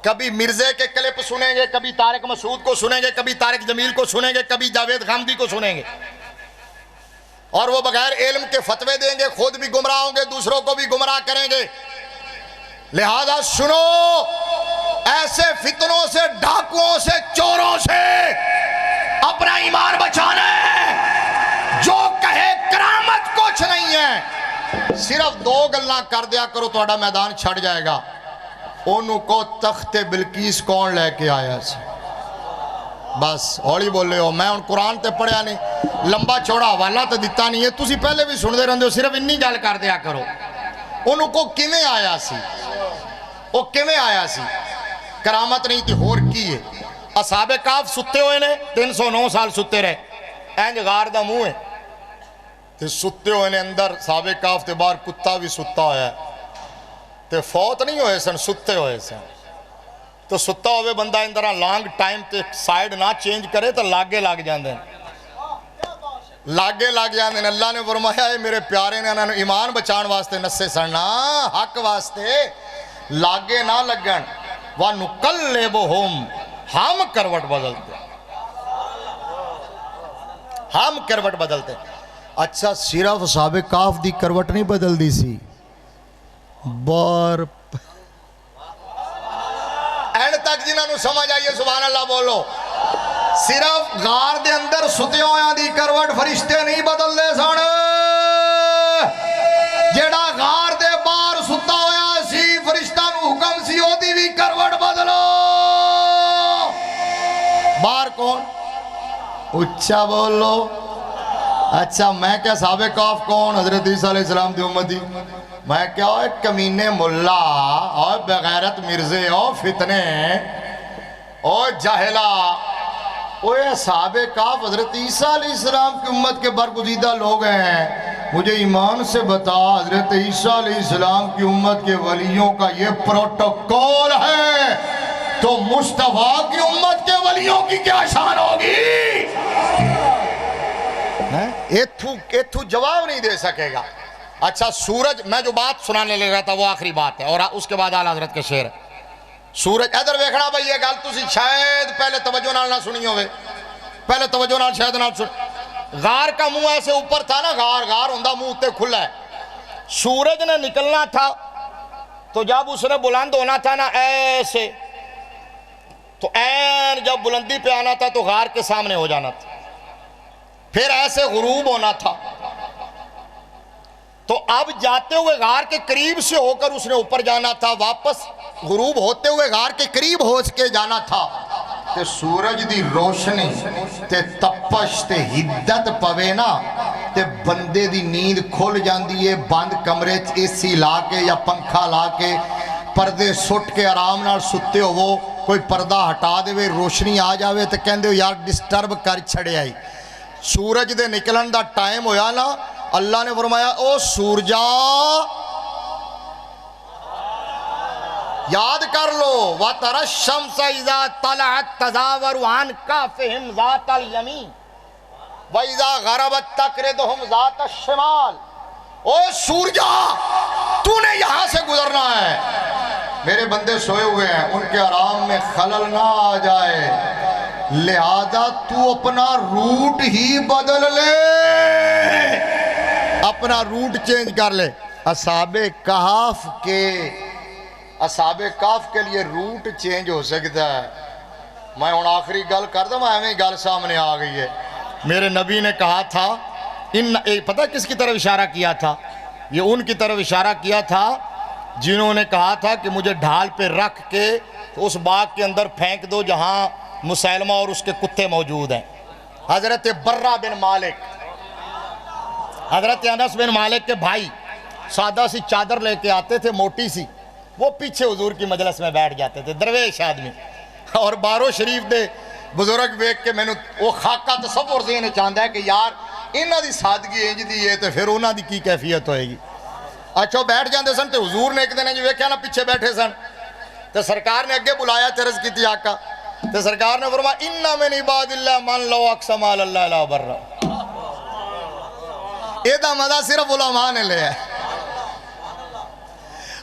کبھی مرزے کے کلپ سنیں گے، کبھی طارق مسعود کو سنیں گے، کبھی طارق جمیل کو سنیں گے، کبھی جاوید غامدی کو سنیں گے، اور وہ بغیر علم کے فتوے دیں گے، خود بھی گمراہ ہوں گے، دوسروں کو بھی گمراہ کریں گے. لہذا سنو، ایسے فتنوں سے، ڈاکوؤں سے، چوروں سے اپنا ایمان بچانا ہے. جو کہے کرامت کچھ نہیں ہے، صرف دو گلاں کر دیا کرو تو اڑا میدان چھڑ جائے گا. انہوں کو تخت بلقیس کون لے کے آیا سی؟ بس ہولی بولے ہو. میں ان قرآن تے پڑھیا نہیں، لمبا چوڑا حوالہ تے دیتا نہیں ہے، تسی پہلے بھی سن دے رہندے ہو، صرف انی گل کر دیا کرو. انہوں کو کیویں آیا سی؟ وہ کیویں آیا سی؟ کرامت نہیں تھی، ہور کی ہے. اصحاب کہف ستے ہوئے نے 309 سال ستے رہے، اینج غار دا منہ ہے تے ستے ہوئے نے اندر. اصحاب کہف تے باہر کتا بھی ستا ہویا ہے تے فوت نہیں ہوئے سن، ستے ہوئے سن. تو ستا ہوئے بندہ اندرہ لانگ ٹائم تے سائیڈ نہ چینج کرے تو لاگے لگ جاندے ہیں، لاگے لگ جاندے ہیں. اللہ نے فرمایا ہے میرے پیارے نے انہوں ایمان بچان واسطے نسے سڑنا، حق واسطے لاگے نہ لگن. وَنُقَلِّبُهُمْ ہم کروٹ بدلتے، ہم کروٹ بدلتے. اچھا صرف اصحاب کہف دی کروٹ نہیں بدل دی سی، بار اینڈ تک جنہاں نو سمجھ آئیے سبحان اللہ بولو. صرف غار دے اندر ستے ہویاں دی کروٹ فرشتے نہیں بدل دے سن، جیڑا غار دے باہر ستا ہویا سی فرشتہ نو حکم سی او دی بھی کروٹ بدلو. باہر کون؟ اچھا بولو. اچھا میں کیا صحاب کہف کون؟ حضرت عیسیٰ علیہ السلام دی امتی. میں کیا ہوئے کمینے ملا اور بغیرت مرزے اور فتنے اور جاہلہ اوہ صحاب کہف حضرت عیسیٰ علیہ السلام کی امت کے برگزیدہ لوگ ہیں. مجھے ایمان سے بتا حضرت عیسیٰ علیہ السلام کی امت کے ولیوں کا یہ پروٹوکول ہے تو مصطفیٰ کی امت کے ولیوں کی کیا شان ہوگی؟ ایتھو جواب نہیں دے سکے گا. اچھا سورج، میں جو بات سنانے لے رہا تھا وہ آخری بات ہے اور اس کے بعد اعلیٰ حضرت کے شعر. سورج ادھر ویکھنا بھئی، یہ گل تسی شاید پہلے توجہ نال نہ سنی ہوئے، پہلے توجہ نال شاید نہ سن. غار کا منہ ایسے اوپر تھا نا، غار ہوندہ منہ اتے کھلا ہے. سورج نے نکلنا تھا تو جب اس نے بلند ہونا تھا نا ایسے، تو این جب بلندی پہ آنا تھا تو غار کے سامنے ہو جانا تھا، پھر ایسے غروب ہونا تھا. تو اب جاتے ہوئے غار کے قریب سے ہو کر اس نے اوپر جانا تھا، واپس غروب ہوتے ہوئے غار کے قریب ہو کے جانا تھا. تے سورج دی روشنی تے تپش تے ہدت پوے نا تے بندے دی نیند کھل جاندی ہے. بند کمرے اے سی لا کے یا پنکھا لا کے پردے سٹ کے آرام نال ستے ہو، وہ کوئی پردہ ہٹا دے وے روشنی آ جاوے تے کہندے ہو یار ڈسٹرب کر چھڑے آئی. سورج دے نکلن دا ٹائم ہویا نا، اللہ نے فرمایا او سورجا یاد کر لو وَتَرَى الشَّمْسَ إِذَا طَلَعَتْ تَزَاوَرُ عَنْ كَهْفِهِمْ ذَاتَ الْيَمِينِ وَإِذَا غَرَبَتْ تَقْرِضُهُمْ ذَاتَ الشِّمَالِ. او سورجا تو نے یہاں سے گزرنا ہے، میرے بندے سوئے ہوئے ہیں، ان کے آرام میں خلل نہ آ جائے، لہذا تو اپنا روٹ ہی بدل لے. اپنا روٹ چینج کر لے. اصحاب کہف کے لیے روٹ چینج ہو سکتا ہے. میں ہوں آخری گل کر دوں, ایویں گل سامنے آ گئی ہے. میرے نبی نے کہا تھا پتہ کس کی طرف اشارہ کیا تھا؟ یہ ان کی طرف اشارہ کیا تھا جنہوں نے کہا تھا کہ مجھے ڈھال پہ رکھ کے اس باغ کے اندر پھینک دو جہاں مسیلمہ اور اس کے کتے موجود ہیں. حضرت برہ بن مالک, حضرت انس بن مالک کے بھائی سادہ سی چادر لے کے آتے تھے موٹی سی, وہ پیچھے حضور کی مجلس میں بیٹھ جاتے تھے, درویش آدمی. اور بارو شریف دے بزرگ ویک کے میں نے وہ خاکہ تصور ذہن چاہتا ہے کہ یار انہاں دی سادگی انج دی ہے تو پھر انہاں دی کی کیفیت ہوئے گی. اچھا بیٹھ جاندے سن تے حضور نے ایک دن جو ویکھیا نا پیچھے بیٹھے سن تے سرکار نے اگے بلایا چرز کیتی آقا تے سرکار نے فرمایا ان من عباد اللہ من لو اقسم علی اللہ لا بر. یہ دا مزہ صرف علماء نے لیا ہے.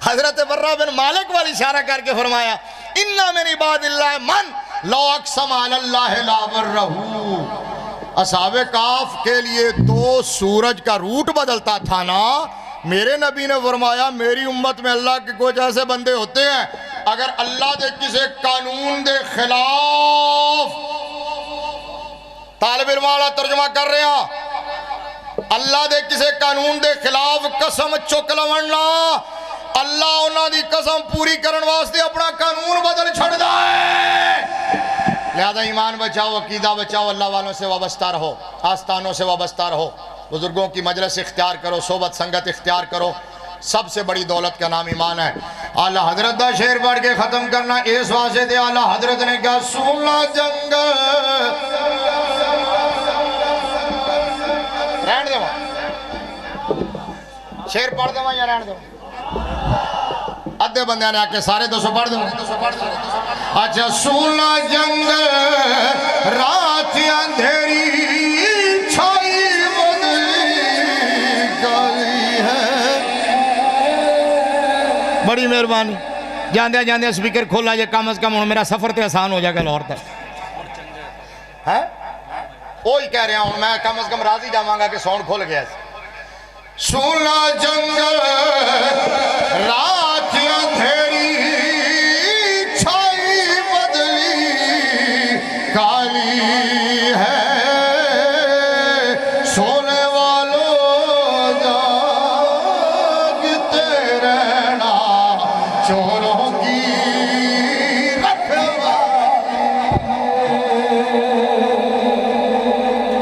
حضرت برہ بن مالک والی اشارہ کر کے فرمایا ان من عباد اللہ من لو اقسم علی اللہ لا برہو. اصحاب کہف کے لیے تو سورج کا روٹ بدلتا تھا نا. میرے نبی نے فرمایا میری امت میں اللہ کے کچھ ایسے بندے ہوتے ہیں اگر اللہ دے کسے قانون دے خلاف, طالب علم والا ترجمہ کر رہے ہیں, اللہ دے کسے قانون دے خلاف قسم چک لوننا, اللہ انہاں دی قسم پوری کرن واسطے اپنا قانون بدل چھڑ دائے. لہذا ایمان بچاؤ, عقیدہ بچاؤ, اللہ والوں سے وابستہ رہو, آستانوں سے وابستہ رہو, بزرگوں کی مجلس اختیار کرو, صحبت سنگت اختیار کرو. سب سے بڑی دولت کا نام ایمان ہے. اعلی حضرت دا شعر پڑھ کے ختم کرنا اس واسطے تھے. اعلی حضرت نے کہا سونا جنگل رہن دے شعر پڑھ دے یا رہن دے ادھے بندے نے آ کے سارے دو سو پڑھ دو. اچھا سونا جنگل رات اندھیری چھائی بدلی کالی ہے. بڑی مہربانی. جاندے جاندے سپیکر کھولا جائے کم از کم ہوں میرا سفر تے آسان ہو جائے گا لاہور تک. وہی کہہ رہا ہوں میں, کم از کم راضی جاواں گا کہ ساؤنڈ کھل گیا. سونا جنگل رات اندھیری چھائی بدلی کالی ہے, سونے والوں جاگتے رہنا چور